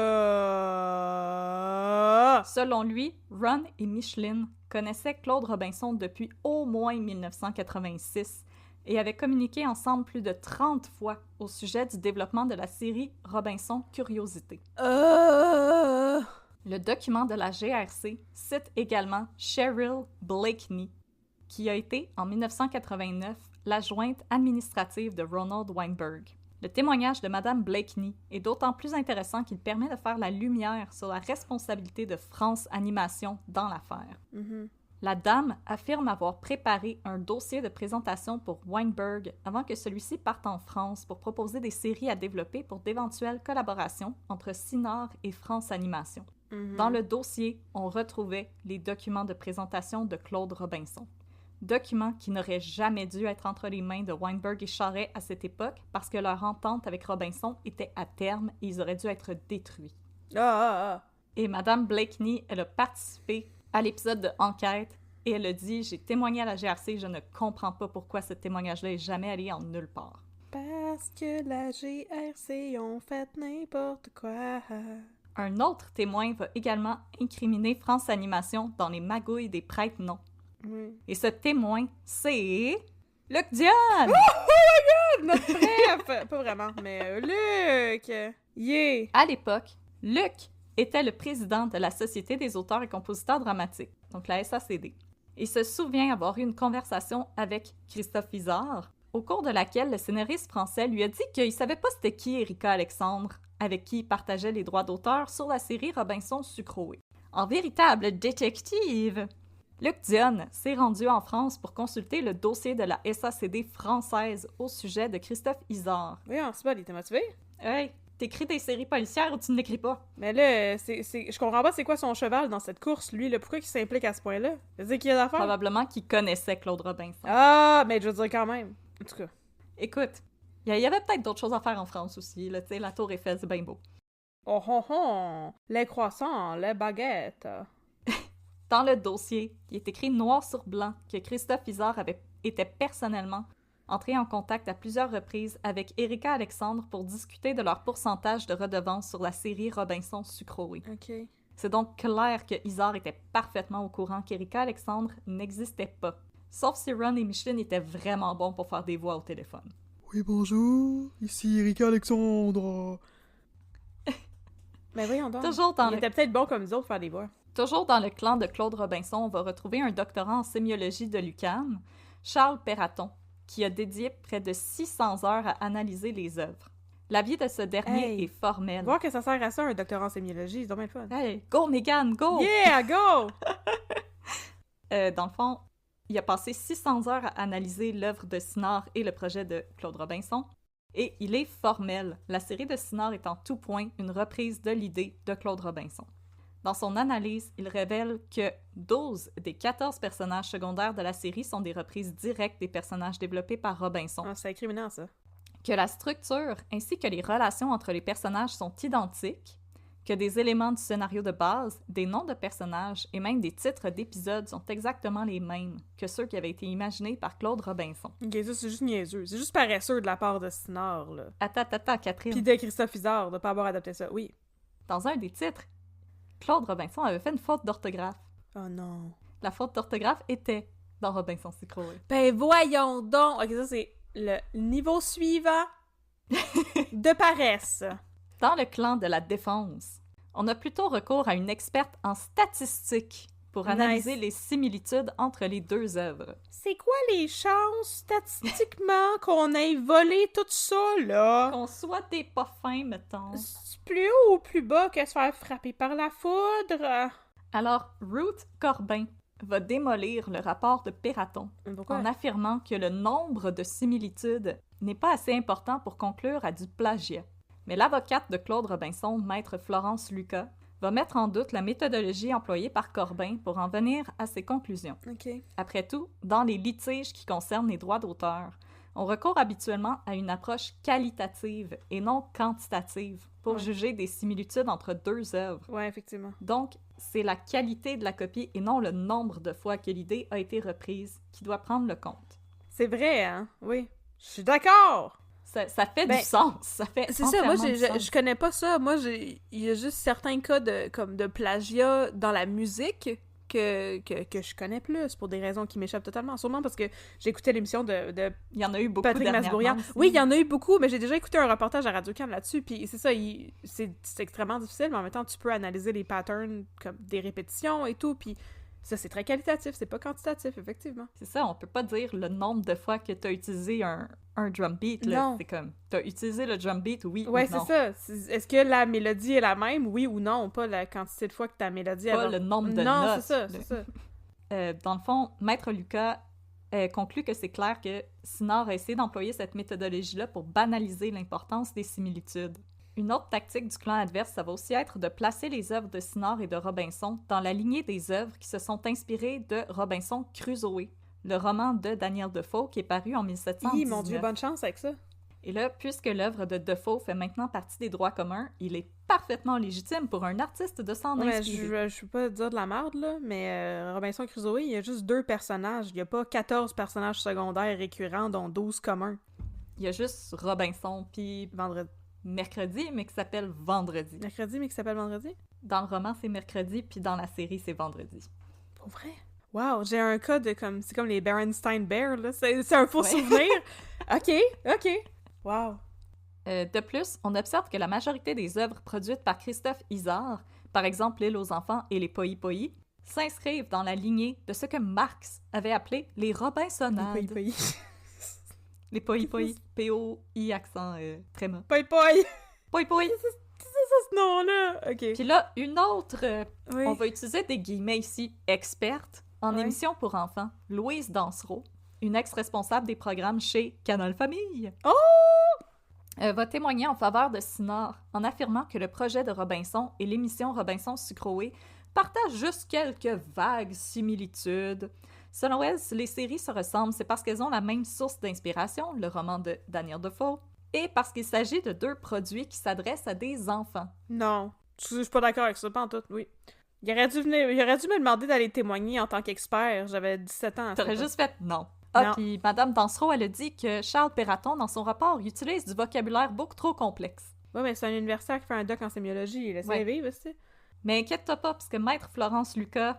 Selon lui, Ron et Micheline connaissaient Claude Robinson depuis au moins 1986 et avaient communiqué ensemble plus de 30 fois au sujet du développement de la série Robinson Curiosité. Le document de la GRC cite également Cheryl Blakeney, qui a été, en 1989, l'adjointe administrative de Ronald Weinberg. Le témoignage de Mme Blakeney est d'autant plus intéressant qu'il permet de faire la lumière sur la responsabilité de France Animation dans l'affaire. La dame affirme avoir préparé un dossier de présentation pour Weinberg avant que celui-ci parte en France pour proposer des séries à développer pour d'éventuelles collaborations entre Cinor et France Animation. Dans le dossier, on retrouvait les documents de présentation de Claude Robinson. Documents qui n'auraient jamais dû être entre les mains de Weinberg et Charret à cette époque parce que leur entente avec Robinson était à terme et ils auraient dû être détruits. Et Mme Blakeney, elle a participé à l'épisode de Enquête et elle a dit « J'ai témoigné à la GRC, je ne comprends pas pourquoi ce témoignage-là est jamais allé en nulle part. »
Parce que la GRC ont fait n'importe quoi.
Un autre témoin va également incriminer France Animation dans les magouilles des prête-noms. Et ce témoin, c'est... Luc Diane!
Oh my god! notre bref! Pas vraiment, mais Luc! Yeah!
À l'époque, Luc était le président de la Société des auteurs et compositeurs dramatiques, donc la SACD. Il se souvient avoir eu une conversation avec Christophe Izard, au cours de laquelle le scénariste français lui a dit qu'il savait pas c'était qui Erika Alexandre, avec qui il partageait les droits d'auteur sur la série Robinson Crusoe. En véritable détective, Luc Dionne s'est rendu en France pour consulter le dossier de la SACD française au sujet de Christophe Izard.
Voyons, c'est pas, il était motivé?
Hey, t'écris des séries policières ou tu ne l'écris pas?
Mais là, je comprends pas c'est quoi son cheval dans cette course, lui, là. Pourquoi il s'implique à ce point-là? C'est qu'il y a d'affaires?
Probablement qu'il connaissait Claude Robinson.
Ah, mais je veux dire quand même. En tout cas.
Écoute, il y avait peut-être d'autres choses à faire en France aussi, là, tu sais, la Tour Eiffel, c'est bien beau.
Oh oh oh! Les croissants, les baguettes.
Dans le dossier, il est écrit noir sur blanc que Christophe Izard était personnellement entré en contact à plusieurs reprises avec Erika Alexandre pour discuter de leur pourcentage de redevance sur la série Robinson Crusoe.
OK.
C'est donc clair que Izard était parfaitement au courant qu'Erika Alexandre n'existait pas. Sauf si Ron et Micheline étaient vraiment bons pour faire des voix au téléphone.
Oui, bonjour, ici Erika Alexandre.
Mais voyons donc. Il était peut-être bon comme nous autres pour faire des voix.
Toujours dans le clan de Claude Robinson, on va retrouver un doctorant en sémiologie de l'UQAM, Charles Perraton, qui a dédié près de 600 heures à analyser les œuvres. L'avis de ce dernier est formel.
Voir que ça sert à ça, un doctorat en sémiologie, c'est dommage le fun.
Hey, go Megan, go!
Yeah, go!
Dans le fond, il a passé 600 heures à analyser l'œuvre de Sinard et le projet de Claude Robinson, et il est formel. La série de Sinard est en tout point une reprise de l'idée de Claude Robinson. Dans son analyse, il révèle que 12 des 14 personnages secondaires de la série sont des reprises directes des personnages développés par Robinson.
Ah, c'est incriminant, ça.
Que la structure ainsi que les relations entre les personnages sont identiques, que des éléments du scénario de base, des noms de personnages et même des titres d'épisodes sont exactement les mêmes que ceux qui avaient été imaginés par Claude Robinson.
Ok, ça, c'est juste niaiseux. C'est juste paresseux de la part de Sinard, là.
Attends, Catherine.
Puis de Christophe Izard, de pas avoir adapté ça, oui.
Dans un des titres, Claude Robinson avait fait une faute d'orthographe.
Oh non.
La faute d'orthographe était dans Robinson Crusoe.
Ben voyons donc! Ok, ça c'est le niveau suivant de paresse.
Dans le clan de la défense, on a plutôt recours à une experte en statistiques pour analyser les similitudes entre les deux œuvres.
C'est quoi les chances, statistiquement, qu'on ait volé tout ça, là?
Qu'on soit des pas fins, mettons.
C'est plus haut ou plus bas que se faire frapper par la foudre?
Alors, Ruth Corbin va démolir le rapport de Perraton en affirmant que le nombre de similitudes n'est pas assez important pour conclure à du plagiat. Mais l'avocate de Claude Robinson, maître Florence Lucas, va mettre en doute la méthodologie employée par Corbin pour en venir à ses conclusions.
Okay.
Après tout, dans les litiges qui concernent les droits d'auteur, on recourt habituellement à une approche qualitative et non quantitative pour juger des similitudes entre deux œuvres.
Ouais, effectivement.
Donc, c'est la qualité de la copie et non le nombre de fois que l'idée a été reprise qui doit prendre le compte.
C'est vrai, hein? Oui. Je suis d'accord!
Ça fait du sens. Ça fait
c'est ça, moi,
du sens.
je connais pas ça. Moi, il y a juste certains cas de plagiat dans la musique que je connais plus, pour des raisons qui m'échappent totalement. Sûrement parce que j'écoutais l'émission de
il y en a eu beaucoup
Patrick Masbourian. Oui, il y en a eu beaucoup, mais j'ai déjà écouté un reportage à Radio-Can là-dessus, puis c'est ça, c'est extrêmement difficile, mais en même temps, tu peux analyser les patterns comme des répétitions et tout, puis ça, c'est très qualitatif, c'est pas quantitatif, effectivement.
C'est ça, on peut pas dire le nombre de fois que t'as utilisé un drum beat, là.
Non.
C'est comme, t'as utilisé le drum beat, oui
ouais,
ou non.
c'est ça. Est-ce que la mélodie est la même, oui ou non? Pas la quantité de fois que ta mélodie...
Pas le nombre de notes.
Non, c'est ça.
Dans le fond, Maître Lucas conclut que c'est clair que Sinard a essayé d'employer cette méthodologie-là pour banaliser l'importance des similitudes. Une autre tactique du clan adverse, ça va aussi être de placer les œuvres de Sinard et de Robinson dans la lignée des œuvres qui se sont inspirées de Robinson Crusoe, le roman de Daniel Defoe qui est paru en 1719.
Mon Dieu, bonne chance avec ça.
Et là, puisque l'œuvre de Defoe fait maintenant partie des droits communs, il est parfaitement légitime pour un artiste de s'en inspirer.
Je peux pas dire de la merde, là, mais Robinson Crusoe, il y a juste 2 personnages. Il y a pas 14 personnages secondaires récurrents, dont 12 communs.
Il y a juste Robinson, puis Mercredi, mais qui s'appelle Vendredi.
Mercredi, mais qui s'appelle Vendredi?
Dans le roman, c'est Mercredi, puis dans la série, c'est Vendredi.
Pour vrai? Wow, j'ai un cas de comme... C'est comme les Berenstain Bears, là. C'est un faux souvenir. OK. Wow.
De plus, on observe que la majorité des œuvres produites par Christophe Izard, par exemple L'île aux enfants et les Poi-Poi, s'inscrivent dans la lignée de ce que Marx avait appelé les Robinsonades. Les Poi-Poi. P-O-I accent tréma.
Poi.
Poi-Poi.
C'est ça, ce nom-là. OK.
Puis là, une autre,
Oui.
on va utiliser des guillemets ici, experte, en
Ouais.
émission pour enfants, Louise Dansereau, une ex-responsable des programmes chez Canal Famille.
Oh!
Va témoigner en faveur de Sinard en affirmant que le projet de Robinson et l'émission Robinson Sucroé partagent juste quelques vagues similitudes. Selon elle, si les séries se ressemblent, c'est parce qu'elles ont la même source d'inspiration, le roman de Daniel Defoe, et parce qu'il s'agit de deux produits qui s'adressent à des enfants.
Non. Je suis pas d'accord avec ça, pas en tout, oui. Il aurait dû me demander d'aller témoigner en tant qu'expert. J'avais 17 ans. à
T'aurais
cette
juste fait non.
Non.
Ah, puis Madame Dansereau, elle a dit que Charles Perraton, dans son rapport, utilise du vocabulaire beaucoup trop complexe.
Ouais, mais c'est un universitaire qui fait un doc en sémiologie. Laissez
Ouais.
vivre, c'est.
Mais inquiète-toi pas, parce que Maître Florence Lucas,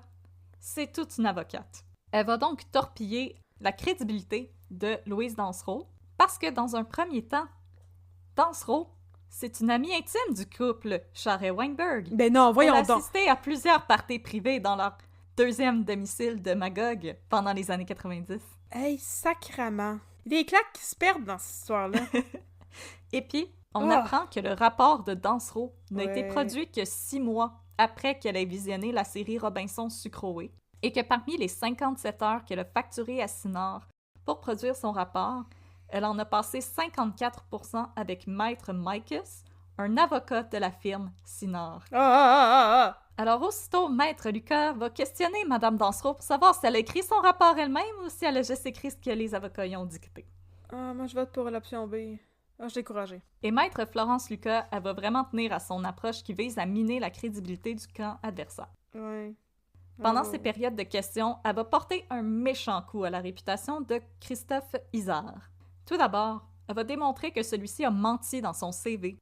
c'est toute une avocate. Elle va donc torpiller la crédibilité de Louise Dansereau, parce que dans un premier temps, Dansereau, c'est une amie intime du couple Charret-Weinberg.
Ben non, voyons
Elle a
donc.
assisté à plusieurs parties privées dans leur deuxième domicile de Magog pendant les années 90.
Hey, sacrament. Des claques qui se perdent dans cette histoire-là.
Et puis, on
Ah.
apprend que le rapport de Dansereau n'a été
Ouais.
produit que 6 mois après qu'elle ait visionné la série Robinson Sucroé, et que parmi les 57 heures qu'elle a facturées à Sinard pour produire son rapport, elle en a passé 54% avec Maître Micus, un avocat de la firme Sinard.
Ah.
Alors aussitôt, Maître Lucas va questionner Madame Dansereau pour savoir si elle a écrit son rapport elle-même ou si elle a juste écrit ce que les avocats y ont dicté.
Ah, moi, je vote pour l'option B. Ah, je suis découragée.
Et Maître Florence Lucas, elle va vraiment tenir à son approche qui vise à miner la crédibilité du camp adversaire.
Ouais.
Pendant
Ah,
ces périodes de questions, elle va porter un méchant coup à la réputation de Christophe Izard. Tout d'abord, elle va démontrer que celui-ci a menti dans son CV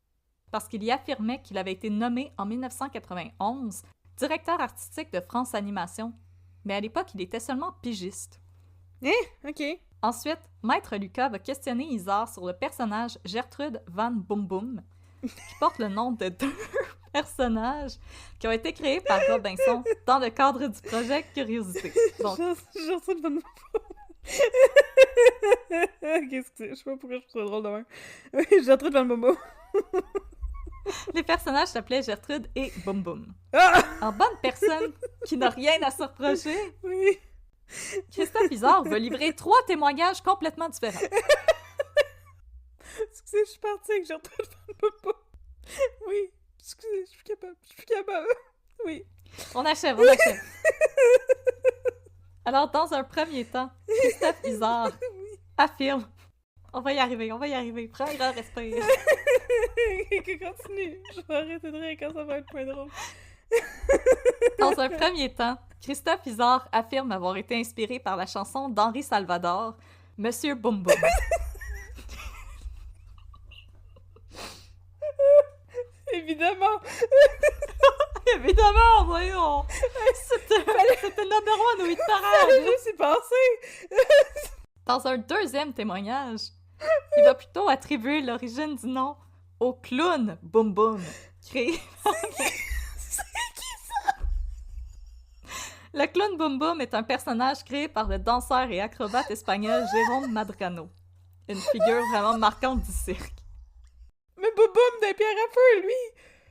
parce qu'il y affirmait qu'il avait été nommé en 1991 directeur artistique de France Animation, mais à l'époque, il était seulement pigiste.
OK.
Ensuite, Maître Lucas va questionner Izard sur le personnage Gertrude Van Boom Boom, qui porte le nom de deux personnages qui ont été créés par Robinson dans le cadre du projet Curiosité. Donc,
J'ai reçu le bon mot. Qu'est-ce que c'est? Je sais pas pourquoi je trouve ça drôle de même. Oui, j'ai retrouvé le bon mot.
les personnages s'appelaient Gertrude et Boom Boom.
Ah!
En bonne personne qui n'a rien à se reprocher,
Oui.
Christophe Izard va livrer 3 témoignages complètement différents.
Excusez, je suis partie avec j'ai retrouvé le bon mot. Oui. Excusez, je suis capable. Oui.
On achève. Alors, dans un premier temps, Christophe Izard affirme « On va y arriver. Prends un grand respire. »
Continue. Je vais arrêter de rire quand ça va être moins drôle.
Dans un premier temps, Christophe Izard affirme avoir été inspiré par la chanson d'Henri Salvador, Monsieur Boum Boum.
Évidemment.
Évidemment, voyons! C'était number one au hit parade!
Je suis passée.
Dans un deuxième témoignage, il va plutôt attribuer l'origine du nom au clown Boum Boum, créé... Le clown Boum Boum est un personnage créé par le danseur et acrobate espagnol Jérôme Madrano, une figure vraiment marquante du cirque.
Mais Boum des pierres à feu, lui.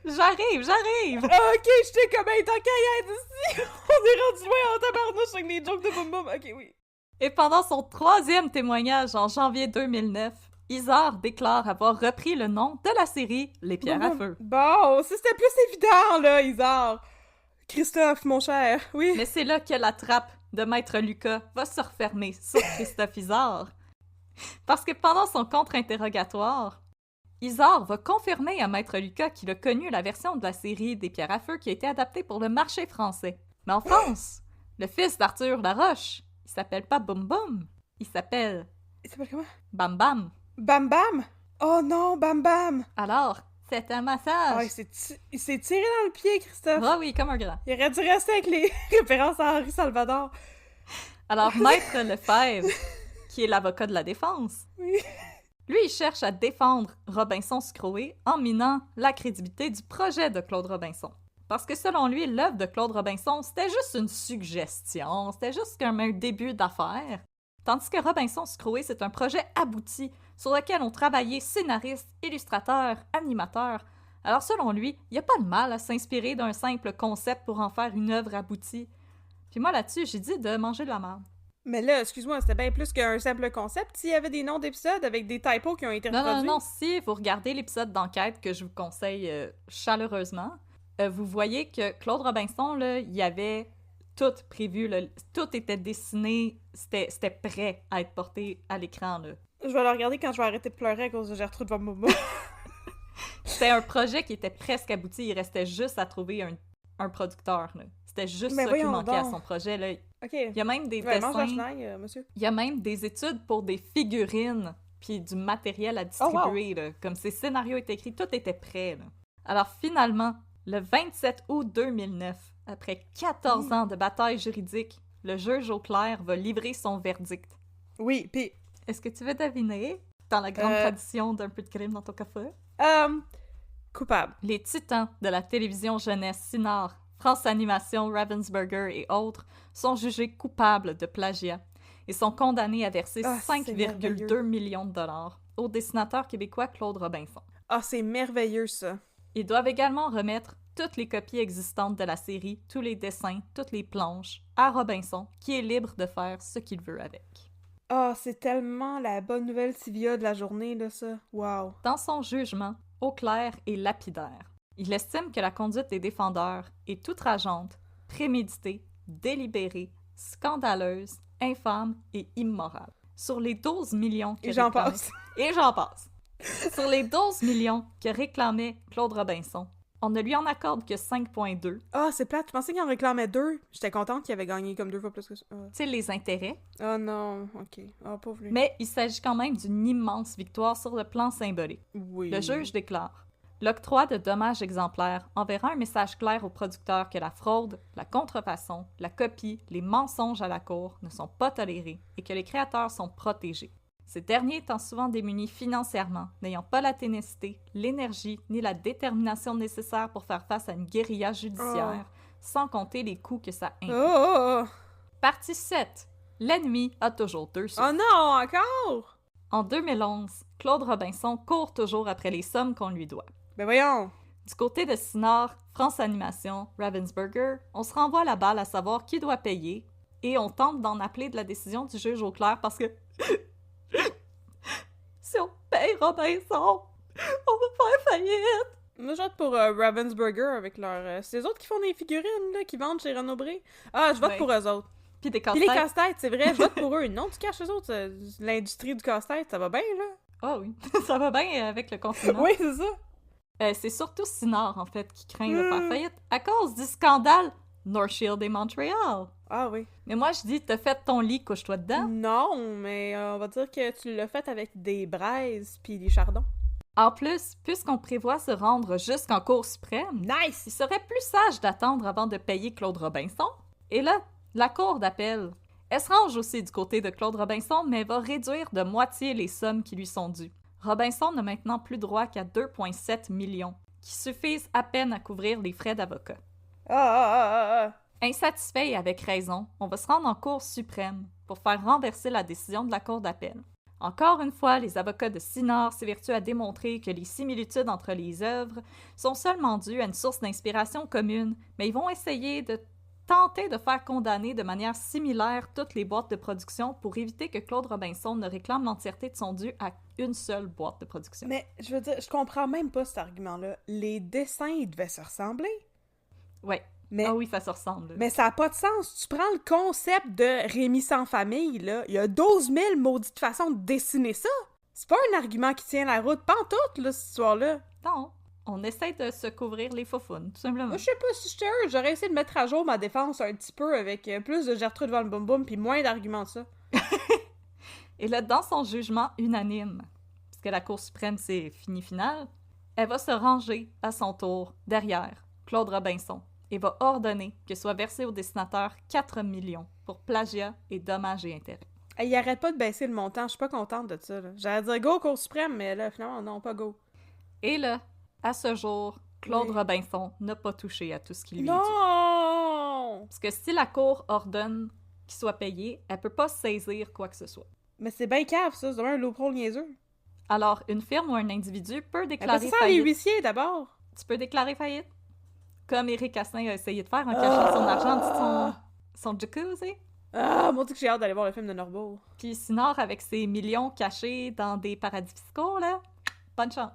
J'arrive!
Ah, ok, j'étais comme, hey, tant qu'à y être ici. On est rendu loin en tabarnouche avec les jokes de Boum Boum. Ok, oui.
Et pendant son 3e témoignage en janvier 2009, Izard déclare avoir repris le nom de la série Les Pierres à Feu.
Bon, ça c'était plus évident, là, Izard. Christophe, mon cher, oui.
Mais c'est là que la trappe de Maître Lucas va se refermer sur Christophe Izard. Parce que pendant son contre-interrogatoire, Izard va confirmer à Maître Lucas qu'il a connu la version de la série des Pierres à Feu qui a été adaptée pour le marché français. Mais en France, le fils d'Arthur Laroche, il s'appelle pas Boum Boum, il s'appelle
Il s'appelle comment?
Bam Bam.
Bam Bam? Oh non, Bam Bam!
Alors, c'est un
Ah,
massage.
il s'est tiré dans le pied, Christophe.
Ah oui, comme un grand.
Il aurait dû rester avec les références à Henri Salvador.
Alors, Maître Lefebvre, qui est l'avocat de la défense.
Oui.
Lui, il cherche à défendre Robinson-Crusoe en minant la crédibilité du projet de Claude Robinson. Parce que selon lui, l'œuvre de Claude Robinson, c'était juste une suggestion, c'était juste comme un début d'affaire. Tandis que Robinson-Crusoe, c'est un projet abouti sur lequel ont travaillé scénaristes, illustrateurs, animateurs. Alors selon lui, il n'y a pas de mal à s'inspirer d'un simple concept pour en faire une œuvre aboutie. Puis moi là-dessus, j'ai dit de manger de la merde.
Mais là, excuse-moi, c'était bien plus qu'un simple concept. S'il y avait des noms d'épisodes avec des typos qui ont été reproduits...
Non, si vous regardez l'épisode d'enquête que je vous conseille chaleureusement, vous voyez que Claude Robinson, là, il y avait tout prévu, là, tout était dessiné, c'était prêt à être porté à l'écran, là.
Je vais le regarder quand je vais arrêter de pleurer à cause de Gertrude Von Momo.
C'était un projet qui était presque abouti, il restait juste à trouver un producteur, là. C'était juste
Mais
ça qui
voyons
manquait à
donc.
son projet, là.
OK.
Il y a même des
Vraiment,
dessins,
Georges monsieur.
il y a même des études pour des figurines puis du matériel à distribuer, là. Comme ces scénarios étaient écrits, tout était prêt, là. Alors finalement, le 27 août 2009, après 14 ans de bataille juridique, le juge Auclair va livrer son verdict.
Oui, pis...
Est-ce que tu veux deviner, dans la grande tradition d'un peu de crime dans ton café?
Coupable.
Les titans de la télévision jeunesse Cinard, France Animation, Ravensburger et autres sont jugés coupables de plagiat et sont condamnés à verser
Ah, c'est
5,2 millions de dollars au dessinateur québécois Claude Robinson.
Ah, c'est merveilleux, ça.
Ils doivent également remettre toutes les copies existantes de la série, tous les dessins, toutes les planches, à Robinson, qui est libre de faire ce qu'il veut avec.
Ah, c'est tellement la bonne nouvelle TVA de la journée, là, ça. Wow.
Dans son jugement, Auclair est lapidaire. Il estime que la conduite des défendeurs est outrageante, préméditée, délibérée, scandaleuse, infâme et immorale. Sur les 12 millions que
Et j'en
réclamait-
passe.
Et j'en passe. Sur les 12 millions que réclamait Claude Robinson, on ne lui en accorde que 5,2.
Ah, c'est plate. Je pensais qu'il en réclamait 2. J'étais contente qu'il avait gagné comme 2 fois plus que ça.
Tu sais, les intérêts.
Ah non, ok. Ah, pauvre lui.
Mais il s'agit quand même d'une immense victoire sur le plan symbolique.
Oui.
Le juge déclare: l'octroi de dommages exemplaires enverra un message clair aux producteurs que la fraude, la contrefaçon, la copie, les mensonges à la cour ne sont pas tolérés et que les créateurs sont protégés. Ces derniers étant souvent démunis financièrement, n'ayant pas la ténacité, l'énergie ni la détermination nécessaires pour faire face à une guérilla judiciaire, sans compter les coûts que ça implique.
Oh!
Partie 7. L'ennemi a toujours deux souffles.
Oh non, encore!
En 2011, Claude Robinson court toujours après les sommes qu'on lui doit.
Ben voyons!
Du côté de Cinard, France Animation, Ravensburger, on se renvoie la balle à savoir qui doit payer et on tente d'en appeler de la décision du juge Auclair parce que si on paye Robinson, on va faire faillite.
Moi, je vote pour Ravensburger avec leur... c'est eux autres qui font des figurines, là, qui vendent chez Renaud-Bré. Ah, je vote
Ouais.
pour eux autres.
Puis des
Puis les
casse-têtes.
casse-têtes, c'est vrai, je vote pour eux. Non, tu caches eux autres, l'industrie du casse-tête, ça va bien, là?
Ah oui, ça va bien avec le confinement.
Oui, c'est ça.
C'est surtout Cinard, en fait, qui craint de faire faillite à cause du scandale North Shield et Montréal.
Ah oui.
Mais moi, je dis, t'as fait ton lit, couche-toi dedans.
Non, mais on va dire que tu l'as fait avec des braises puis des chardons.
En plus, puisqu'on prévoit se rendre jusqu'en Cour suprême,
Nice!
il serait plus sage d'attendre avant de payer Claude Robinson. Et là, la Cour d'appel, elle se range aussi du côté de Claude Robinson, mais va réduire de moitié les sommes qui lui sont dues. Robinson n'a maintenant plus droit qu'à 2,7 millions, qui suffisent à peine à couvrir les frais d'avocat.
Ah.
Insatisfait et avec raison, on va se rendre en Cour suprême pour faire renverser la décision de la Cour d'appel. Encore une fois, les avocats de Cinard s'évertuent à démontrer que les similitudes entre les œuvres sont seulement dues à une source d'inspiration commune, mais ils vont essayer de tenter de faire condamner de manière similaire toutes les boîtes de production pour éviter que Claude Robinson ne réclame l'entièreté de son dû à une seule boîte de production.
Mais, je veux dire, je comprends même pas cet argument-là. Les dessins, ils devaient se ressembler.
Ouais.
Mais,
Ah oui, ça se ressemble.
mais ça n'a pas de sens. Tu prends le concept de Rémi sans famille, là. Il y a 12 000 maudites façons de dessiner ça. C'est pas un argument qui tient la route. Pas en tout, là, cette histoire-là.
Non, on essaie de se couvrir les faufounes, tout simplement.
Moi, je sais pas si j'étais heureuse. J'aurais essayé de mettre à jour ma défense un petit peu avec plus de Gertrude Von Boum Boum puis moins d'arguments de ça.
Et là, dans son jugement unanime, puisque la Cour suprême, c'est fini final, elle va se ranger à son tour derrière Claude Robinson et va ordonner que soit versé au dessinateur 4 millions pour plagiat et dommages et intérêts.
Hey, il arrête pas de baisser le montant, je suis pas contente de ça. Là. J'allais dire go Cour suprême, mais là, finalement, non, pas go.
Et là, à ce jour, Claude
Oui.
Robinson n'a pas touché à tout ce qui lui est dû.
Non!
Parce que si la Cour ordonne qu'il soit payé, elle peut pas saisir quoi que ce soit.
Mais c'est bien cave, ça, c'est vraiment un loophole niaiseux.
Alors, une firme ou un individu peut
Mais
déclarer
pas ça, les
faillite.
huissiers, d'abord.
Tu peux déclarer faillite. Comme Éric Asselin a essayé de faire en cachant son argent de son jacuzzi.
Ah, mon Dieu que j'ai hâte d'aller voir le film de Norbourg.
Puis Sinard, avec ses millions cachés dans des paradis fiscaux, là, bonne chance.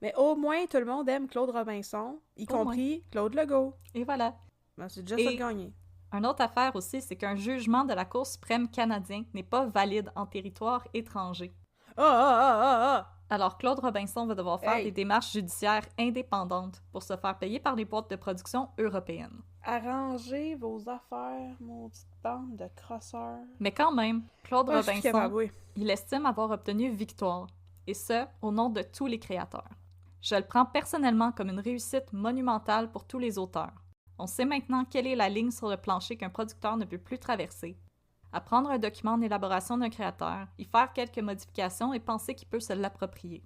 Mais au moins, tout le monde aime Claude Robinson, y
Au
compris Claude Legault.
Et voilà.
Ben, c'est déjà ça
Et-
de gagner.
Une autre affaire aussi, c'est qu'un jugement de la Cour suprême canadien n'est pas valide en territoire étranger.
Ah!
Alors Claude Robinson va devoir faire
Hey.
des démarches judiciaires indépendantes pour se faire payer par les boîtes de production européennes.
Arrangez vos affaires, maudite bande de crosseurs.
Mais quand même, Claude
Ah, je suis
Robinson,
capable, oui.
il estime avoir obtenu victoire, et ce, au nom de tous les créateurs. Je le prends personnellement comme une réussite monumentale pour tous les auteurs. On sait maintenant quelle est la ligne sur le plancher qu'un producteur ne peut plus traverser. À prendre un document en élaboration d'un créateur, y faire quelques modifications et penser qu'il peut se l'approprier.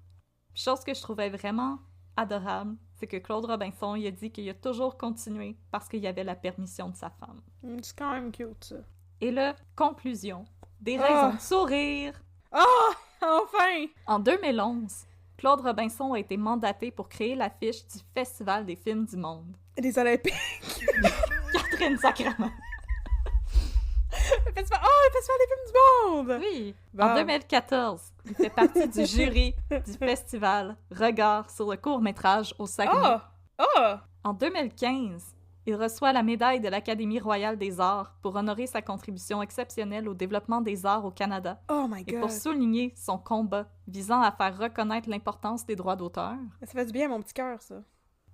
Chose que je trouvais vraiment adorable, c'est que Claude Robinson il a dit qu'il a toujours continué parce qu'il y avait la permission de sa femme.
C'est quand même cute, ça.
Et là, conclusion, des
Ah.
raisons de sourire.
Enfin!
En 2011, Claude Robinson a été mandaté pour créer l'affiche du Festival des films du monde.
Les Olympiques.
Catherine Sacrament.
Le festival des films du monde!
Oui.
Bon.
En 2014, il fait partie du jury du festival Regard sur le court-métrage au Saguenay. En 2015, il reçoit la médaille de l'Académie royale des arts pour honorer sa contribution exceptionnelle au développement des arts au Canada
Oh my
et
god!
pour souligner son combat visant à faire reconnaître l'importance des droits d'auteur.
Ça fait du bien à mon petit cœur, ça.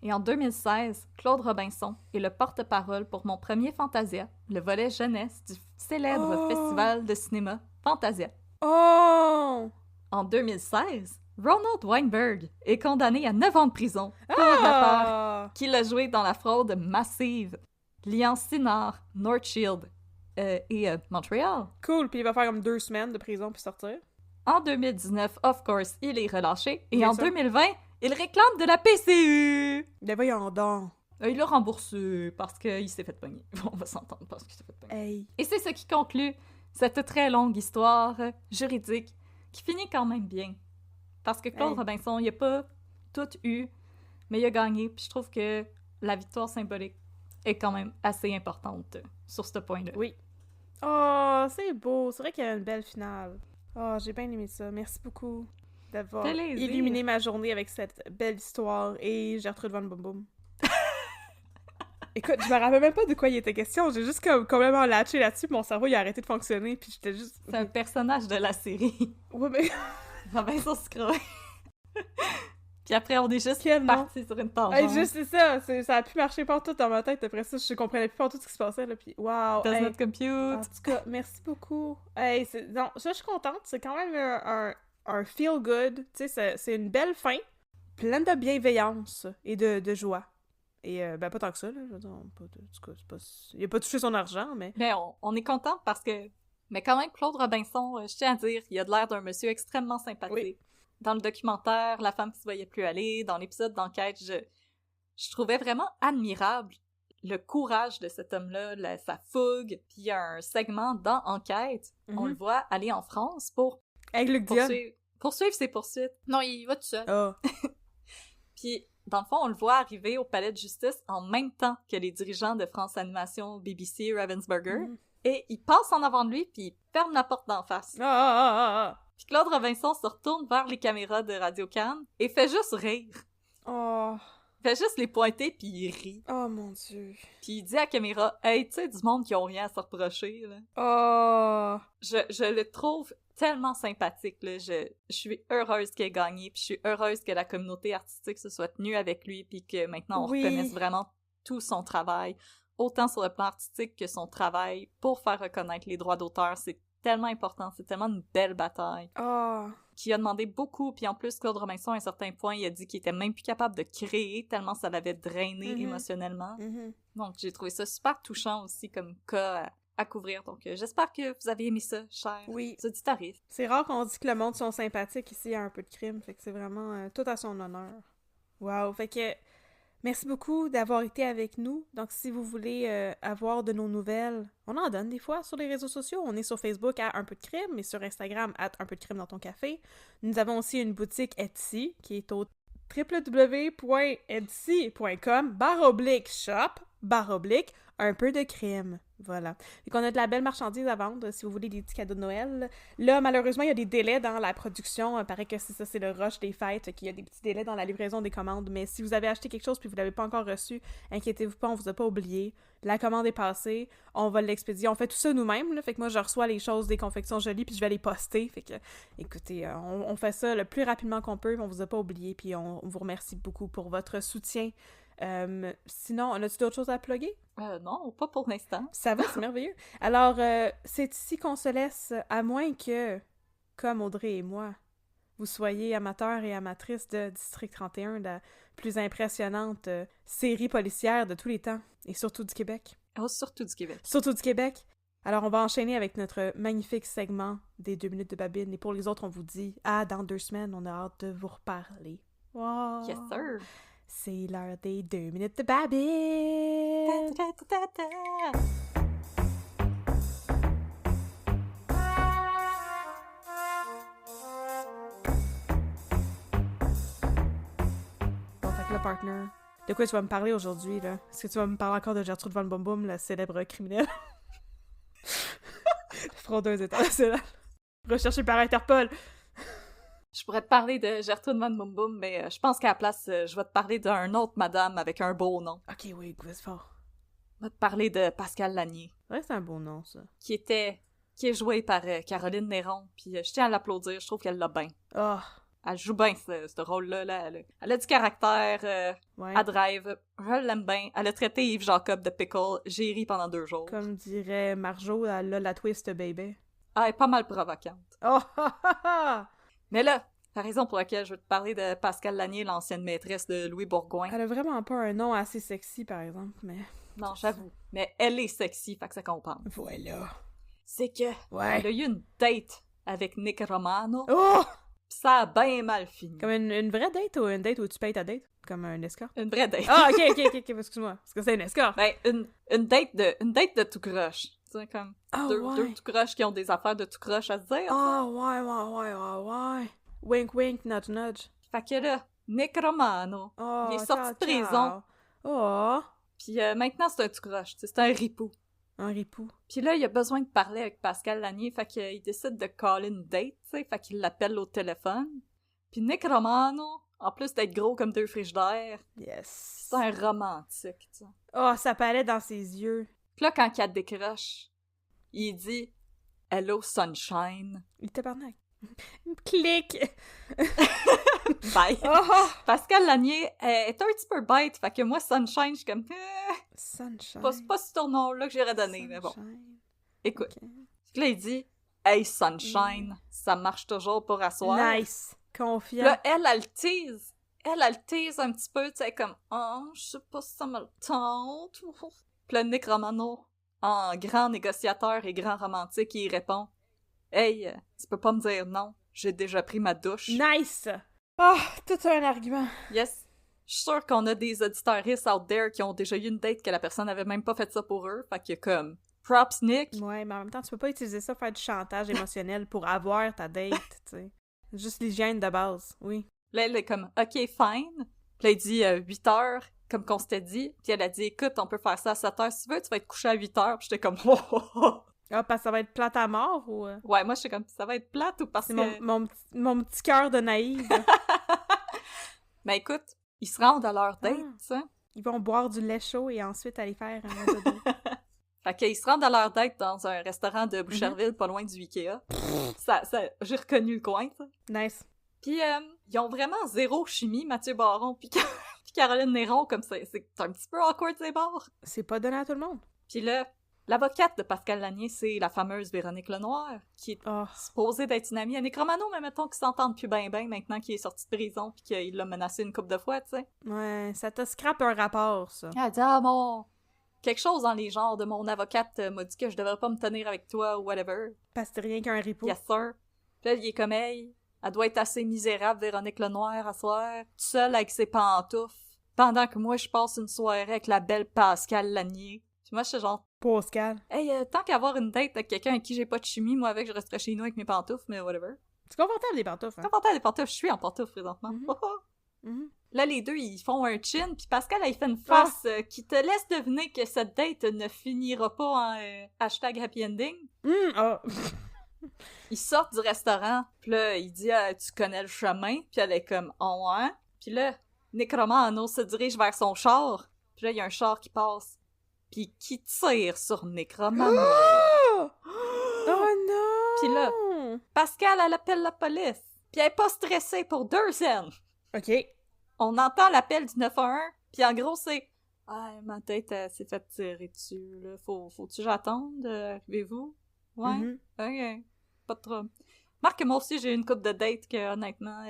Et en 2016, Claude Robinson est le porte-parole pour mon premier Fantasia, le volet jeunesse du célèbre
Oh!
festival de cinéma Fantasia.
Oh!
En 2016, Ronald Weinberg est condamné à 9 ans de prison pour l'affaire
Ah!
qu'il a joué dans la fraude massive liant Sinard, North Shield et Montréal.
Cool, puis il va faire comme 2 semaines de prison puis sortir.
En 2019, of course, il est relâché. Et
Bien
en
sûr.
2020, il réclame de la PCU.
Ben voyons donc.
Il l'a remboursé parce qu'il s'est fait pogner. On va s'entendre parce qu'il s'est fait pogner.
Hey.
Et c'est ce qui conclut cette très longue histoire juridique qui finit quand même bien. Parce que Claude
Hey.
Robinson, il a pas tout eu, mais il a gagné. Puis je trouve que la victoire symbolique est quand même assez importante sur ce point-là.
Oui. Oh, c'est beau. C'est vrai qu'il y a une belle finale. Oh, j'ai bien aimé ça. Merci beaucoup d'avoir
Plaisir.
illuminé ma journée avec cette belle histoire et Gertrude Von Boom Boom. Écoute, je me rappelle même pas de quoi il était question. J'ai juste comme complètement latché là-dessus, puis mon cerveau il a arrêté de fonctionner, puis j'étais juste...
C'est un personnage de la série.
Ouais, mais...
Robinson Scroll. Puis après, on est juste
Quel nom?
parti sur une tangente.
Hey, juste c'est ça, ça a pu marcher partout dans ma tête. Après ça, je comprenais plus partout ce qui se passait, là, puis wow.
Does
Hey.
not compute.
En tout cas, merci beaucoup. Hey, non, ça, je suis contente. C'est quand même un feel-good. Tu sais, c'est une belle fin, pleine de bienveillance et de joie. Et, ben, pas tant que ça, là. Je veux dire, pas de- en tout cas, c'est pas... Il a pas touché son argent, mais...
Mais on est content parce que... Mais quand même, Claude Robinson, je tiens à dire, il a de l'air d'un monsieur extrêmement sympathique.
Oui.
Dans le documentaire, la femme qui se voyait plus aller, dans l'épisode d'enquête, je trouvais vraiment admirable le courage de cet homme-là, sa fougue. Puis il y a un segment dans Enquête, on le voit aller en France pour
Avec Luc Dion.
poursuivre ses poursuites. Non, il va tout seul.
Ah.
Puis, dans le fond, on le voit arriver au palais de justice en même temps que les dirigeants de France Animation, BBC, Ravensburger.
Mhm.
Et il passe en avant de lui, puis il ferme la porte d'en face.
Ah.
Puis Claude Robinson se retourne vers les caméras de Radio-Can et fait juste rire.
Oh.
Il fait juste les pointer, puis il rit.
Oh, mon Dieu.
Puis il dit à la caméra « Hey, tu sais, du monde qui ont rien à se reprocher, là.
Oh. »
Je le trouve tellement sympathique, là. Je suis heureuse qu'il ait gagné, puis je suis heureuse que la communauté artistique se soit tenue avec lui, puis que maintenant on
Oui.
reconnaisse vraiment tout son travail, autant sur le plan artistique que son travail pour faire reconnaître les droits d'auteur. C'est tellement important, c'est tellement une belle bataille.
Oh.
Qui a demandé beaucoup, puis en plus, Claude Robinson, à un certain point, il a dit qu'il était même plus capable de créer tellement ça l'avait drainé
Mhm.
émotionnellement.
Mhm.
Donc, j'ai trouvé ça super touchant aussi comme cas à couvrir. Donc, j'espère que vous avez aimé ça, chers
Oui.
auditoristes.
C'est rare qu'on dit que le monde sont sympathiques ici à Un peu de crime, fait que c'est vraiment tout à son honneur. Wow, fait que merci beaucoup d'avoir été avec nous. Donc, si vous voulez avoir de nos nouvelles, on en donne des fois sur les réseaux sociaux. On est sur Facebook à Un peu de crime et sur Instagram à Un peu de crime dans ton café. Nous avons aussi une boutique Etsy qui est au www.etsy.com/shop/ un peu de crime. Voilà. Et qu'on a de la belle marchandise à vendre si vous voulez des petits cadeaux de Noël. Là, malheureusement, il y a des délais dans la production. Paraît que c'est ça, c'est le rush des fêtes, qu'il y a des petits délais dans la livraison des commandes. Mais si vous avez acheté quelque chose puis vous l'avez pas encore reçu, inquiétez-vous pas, on vous a pas oublié. La commande est passée, on va l'expédier. On fait tout ça nous-mêmes, là. Fait que moi, je reçois les choses, des confections jolies, puis je vais les poster. Fait que, écoutez, on fait ça le plus rapidement qu'on peut, on vous a pas oublié, puis on vous remercie beaucoup pour votre soutien. Sinon, on a-tu d'autres choses à plugger?
Non, pas pour l'instant.
Ça va, c'est merveilleux. Alors, c'est ici qu'on se laisse, à moins que, comme Audrey et moi, vous soyez amateurs et amatrices de District 31, la plus impressionnante série policière de tous les temps, et surtout du Québec.
Oh, surtout du Québec.
Surtout du Québec. Alors, on va enchaîner avec notre magnifique segment des 2 minutes de babine, et pour les autres, on vous dit, dans 2 semaines, on a hâte de vous reparler. Wow!
Yes, sir!
C'est l'heure des 2 minutes de babine!
Ta, ta, ta, ta, ta.
Bon, fait que là, partner, de quoi tu vas me parler aujourd'hui, là? Est-ce que tu vas me parler encore de Gertrude Von Boom Boom, la célèbre criminelle? Fraudeuse internationale. Recherchée par Interpol.
Je pourrais te parler de Gertrude Van Boom Boom, mais je pense qu'à la place, je vais te parler d'un autre madame avec un beau nom.
Ok, oui, vas-y fort.
Je vais te parler de Pascal Lanier,
Ouais, c'est un beau nom, ça.
qui est jouée par Caroline Néron, puis je tiens à l'applaudir, je trouve qu'elle l'a bien.
Oh,
Elle joue bien ce rôle-là, là. Elle a du caractère,
ouais.
elle drive, je l'aime bien. Elle a traité Yves Jacob de pickle, j'ai ri pendant 2 jours.
Comme dirait Marjo, elle a la twist, baby.
Ah, elle est pas mal provocante.
Oh, ha, ha, ha!
Mais là, la raison pour laquelle je veux te parler de Pascal Lanier, l'ancienne maîtresse de Louis Bourgoin.
Elle a vraiment pas un nom assez sexy, par exemple, mais...
Non, j'avoue. Mais elle est sexy, fait que ça compense.
Voilà.
C'est que
Ouais.
elle a eu une date avec Nick Romano,
Oh!
pis ça a bien mal fini.
Comme une vraie date ou une date où tu payes ta date? Comme un escort?
Une vraie date.
Ah, ok, excuse-moi. Parce que c'est un escort.
Ben, une date de tout croche. Tu sais, comme
Ah,
deux
ouais.
tout croches qui ont des affaires de tout croche à se dire.
Ah, ouais. Wink, wink, nudge, nudge.
Fait que là, Nick Romano,
Oh,
il est sorti
ciao,
de prison,
ciao. Oh,
pis maintenant c'est un tout croche, tu sais, c'est un ripou.
un ripou.
Pis là, il a besoin de parler avec Pascal Lanier, fait qu'il décide de caller une date, tu sais, fait qu'il l'appelle au téléphone. Pis Nick Romano, en plus d'être gros comme 2 frigidaires,
Yes.
c'est un romantique, tu sais.
Oh, ça paraît dans ses yeux.
Pis là, quand il décroche, il dit « Hello, sunshine
Il tabarnak. Clic! »
Bye!
Oh!
Pascal Lanier est un petit peu bête, fait que moi, sunshine, je suis comme
Sunshine.
c'est pas ce tour-nom-là que j'aurais donné, mais bon.
Sunshine.
Écoute.
Ok.
Puis là, il dit « Hey, sunshine, ça marche toujours pour asseoir. »
Nice.
Puis
Confiant.
là, elle le tease. Elle tease un petit peu, tu sais, comme « Oh, je sais pas si ça me le tente. » Puis là, Nick Romano, en grand négociateur et grand romantique, il répond « Hey, tu peux pas me dire non, j'ai déjà pris ma douche. »
Nice! Oh, tout un argument.
Yes. Je suis sûre qu'on a des auditeuristes out there qui ont déjà eu une date que la personne avait même pas fait ça pour eux. Fait que comme, props Nick.
Ouais, mais en même temps, tu peux pas utiliser ça pour faire du chantage émotionnel pour avoir ta date, tu sais. Juste l'hygiène de base, oui.
Là, elle est comme, OK, fine. Puis là, il dit 8 heures, comme qu'on s'était dit. Puis elle a dit, écoute, on peut faire ça à 7 heures si tu veux, tu vas être couché à 8 heures. Puis j'étais comme, oh, oh, oh.
Ah, parce que ça va être plate à mort ou...
Ouais, moi, j'étais comme, ça va être plate ou parce
C'est
que...
mon petit cœur de naïve.
Mais écoute, ils se rendent à leur date,
Ah.
tu sais.
Ils vont boire du lait chaud et ensuite aller faire un dodo.
Fait qu'ils se rendent à leur date dans un restaurant de Boucherville, pas loin du Ikea. J'ai reconnu le coin, tu sais.
Nice.
Puis ils ont vraiment zéro chimie, Mathieu Baron puis Caroline Néron, comme c'est un petit peu awkward, ces bords.
C'est pas donné à tout le monde.
Puis là, l'avocate de Pascal Lanier, c'est la fameuse Véronique Lenoir, qui est
Oh.
supposée d'être une amie à Nick Romano, mais mettons qu'ils s'entendent plus ben maintenant qu'il est sorti de prison puis qu'il l'a menacé une couple de fois, tu sais.
Ouais, ça te scrape un rapport, ça.
Elle dit « Ah, quelque chose dans les genres de mon avocate m'a dit que je devrais pas me tenir avec toi ou whatever.
Parce que c'est rien qu'un ripo.
Yes, sir. Puis là, il est comme, hey, elle doit être assez misérable, Véronique Lenoir, à soir, toute seule avec ses pantoufles, pendant que moi, je passe une soirée avec la belle Pascal Lanier. Puis moi, je suis genre,
Pascal.
hey, tant qu'avoir une date avec quelqu'un avec qui j'ai pas de chimie, moi, avec, je resterais chez nous avec mes pantoufles, mais whatever.
C'est confortable, les pantoufles, hein?
Confortable des pantoufles, je suis en pantoufles présentement.
Mhm. Mhm.
Là, les deux, ils font un chin, puis Pascal, elle fait une face qui te laisse deviner que cette date ne finira pas en hashtag happy ending.
Ah.
Ils sortent du restaurant, puis là, il dit tu connais le chemin? » Puis elle est comme « Oh, ouais? » Puis là, Nick Romano se dirige vers son char, puis là, il y a un char qui passe, puis qui tire sur Nick Romano.
Oh non!
Puis là, Pascal, elle appelle la police, puis elle est pas stressée pour 2 scènes.
OK.
On entend l'appel du 911, puis en gros, c'est « Ah, ma tête, elle s'est fait tirer dessus, là. Faut-tu que j'attende? Arrivez-vous? » Ouais?
Mhm.
Ok. Pas de trouble. Marc, moi aussi, j'ai eu une couple de dates que, honnêtement,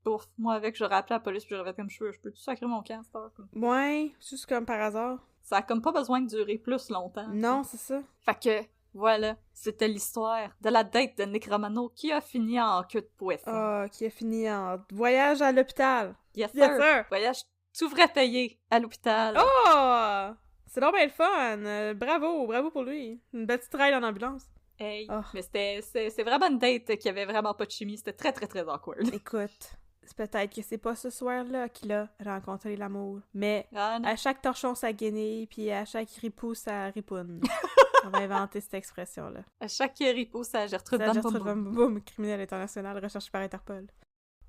ouf, moi, avec, j'aurais appelé la police, puis j'aurais fait comme je peux tout sacrer mon camp, cette heure, quoi.
Ouais, juste comme par hasard.
Ça a comme pas besoin de durer plus longtemps.
Non, c'est ça.
Fait que, voilà, c'était l'histoire de la date de Nick Romano qui a fini en queue de poisson.
Ah, qui a fini en voyage à l'hôpital.
Yes,
Yes,
sir!
sir.
Voyage tout vrai payé à l'hôpital.
Oh! C'est donc bien le fun! Bravo pour lui. Une belle petite ride en ambulance.
Hey,
Oh.
mais c'est vraiment une date qui avait vraiment pas de chimie. C'était très, très, très awkward.
Écoute, c'est peut-être que c'est pas ce soir-là qu'il a rencontré l'amour, mais
Ah, non.
à chaque torchon sa guenille, puis à chaque ripou sa ripoune. On va inventer cette expression-là.
À chaque ripou, ça Gertrude
C'est
Van
Gertrude
Boom.
Van Boom, criminel international recherché par Interpol.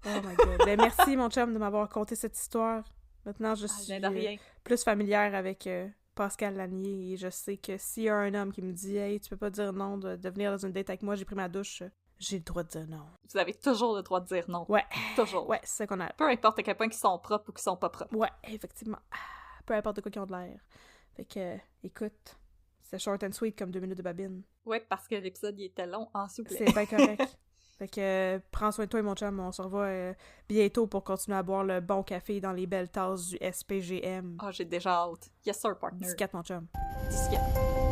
Oh my god. Ben merci mon chum de m'avoir conté cette histoire. Maintenant je suis
De rien.
plus familière avec Pascal Lanier et je sais que s'il y a un homme qui me dit « Hey, tu peux pas dire non de venir dans une date avec moi, j'ai pris ma douche », j'ai le droit de dire non.
Vous avez toujours le droit de dire non.
Ouais.
Toujours.
Ouais, c'est ça qu'on a.
Peu importe à quel point ils sont propres ou qu'ils sont pas propres.
Ouais, effectivement. Peu importe de quoi qu'ils ont de l'air. Fait que, écoute, c'est short and sweet comme 2 minutes de babine.
Ouais, parce que l'épisode, il était long, s'il vous plaît.
C'est bien correct. Fait que, prends soin de toi, mon chum. On se revoit bientôt pour continuer à boire le bon café dans les belles tasses du SPGM.
Ah, j'ai déjà hâte. Yes, sir, partner.
14, mon chum.
14.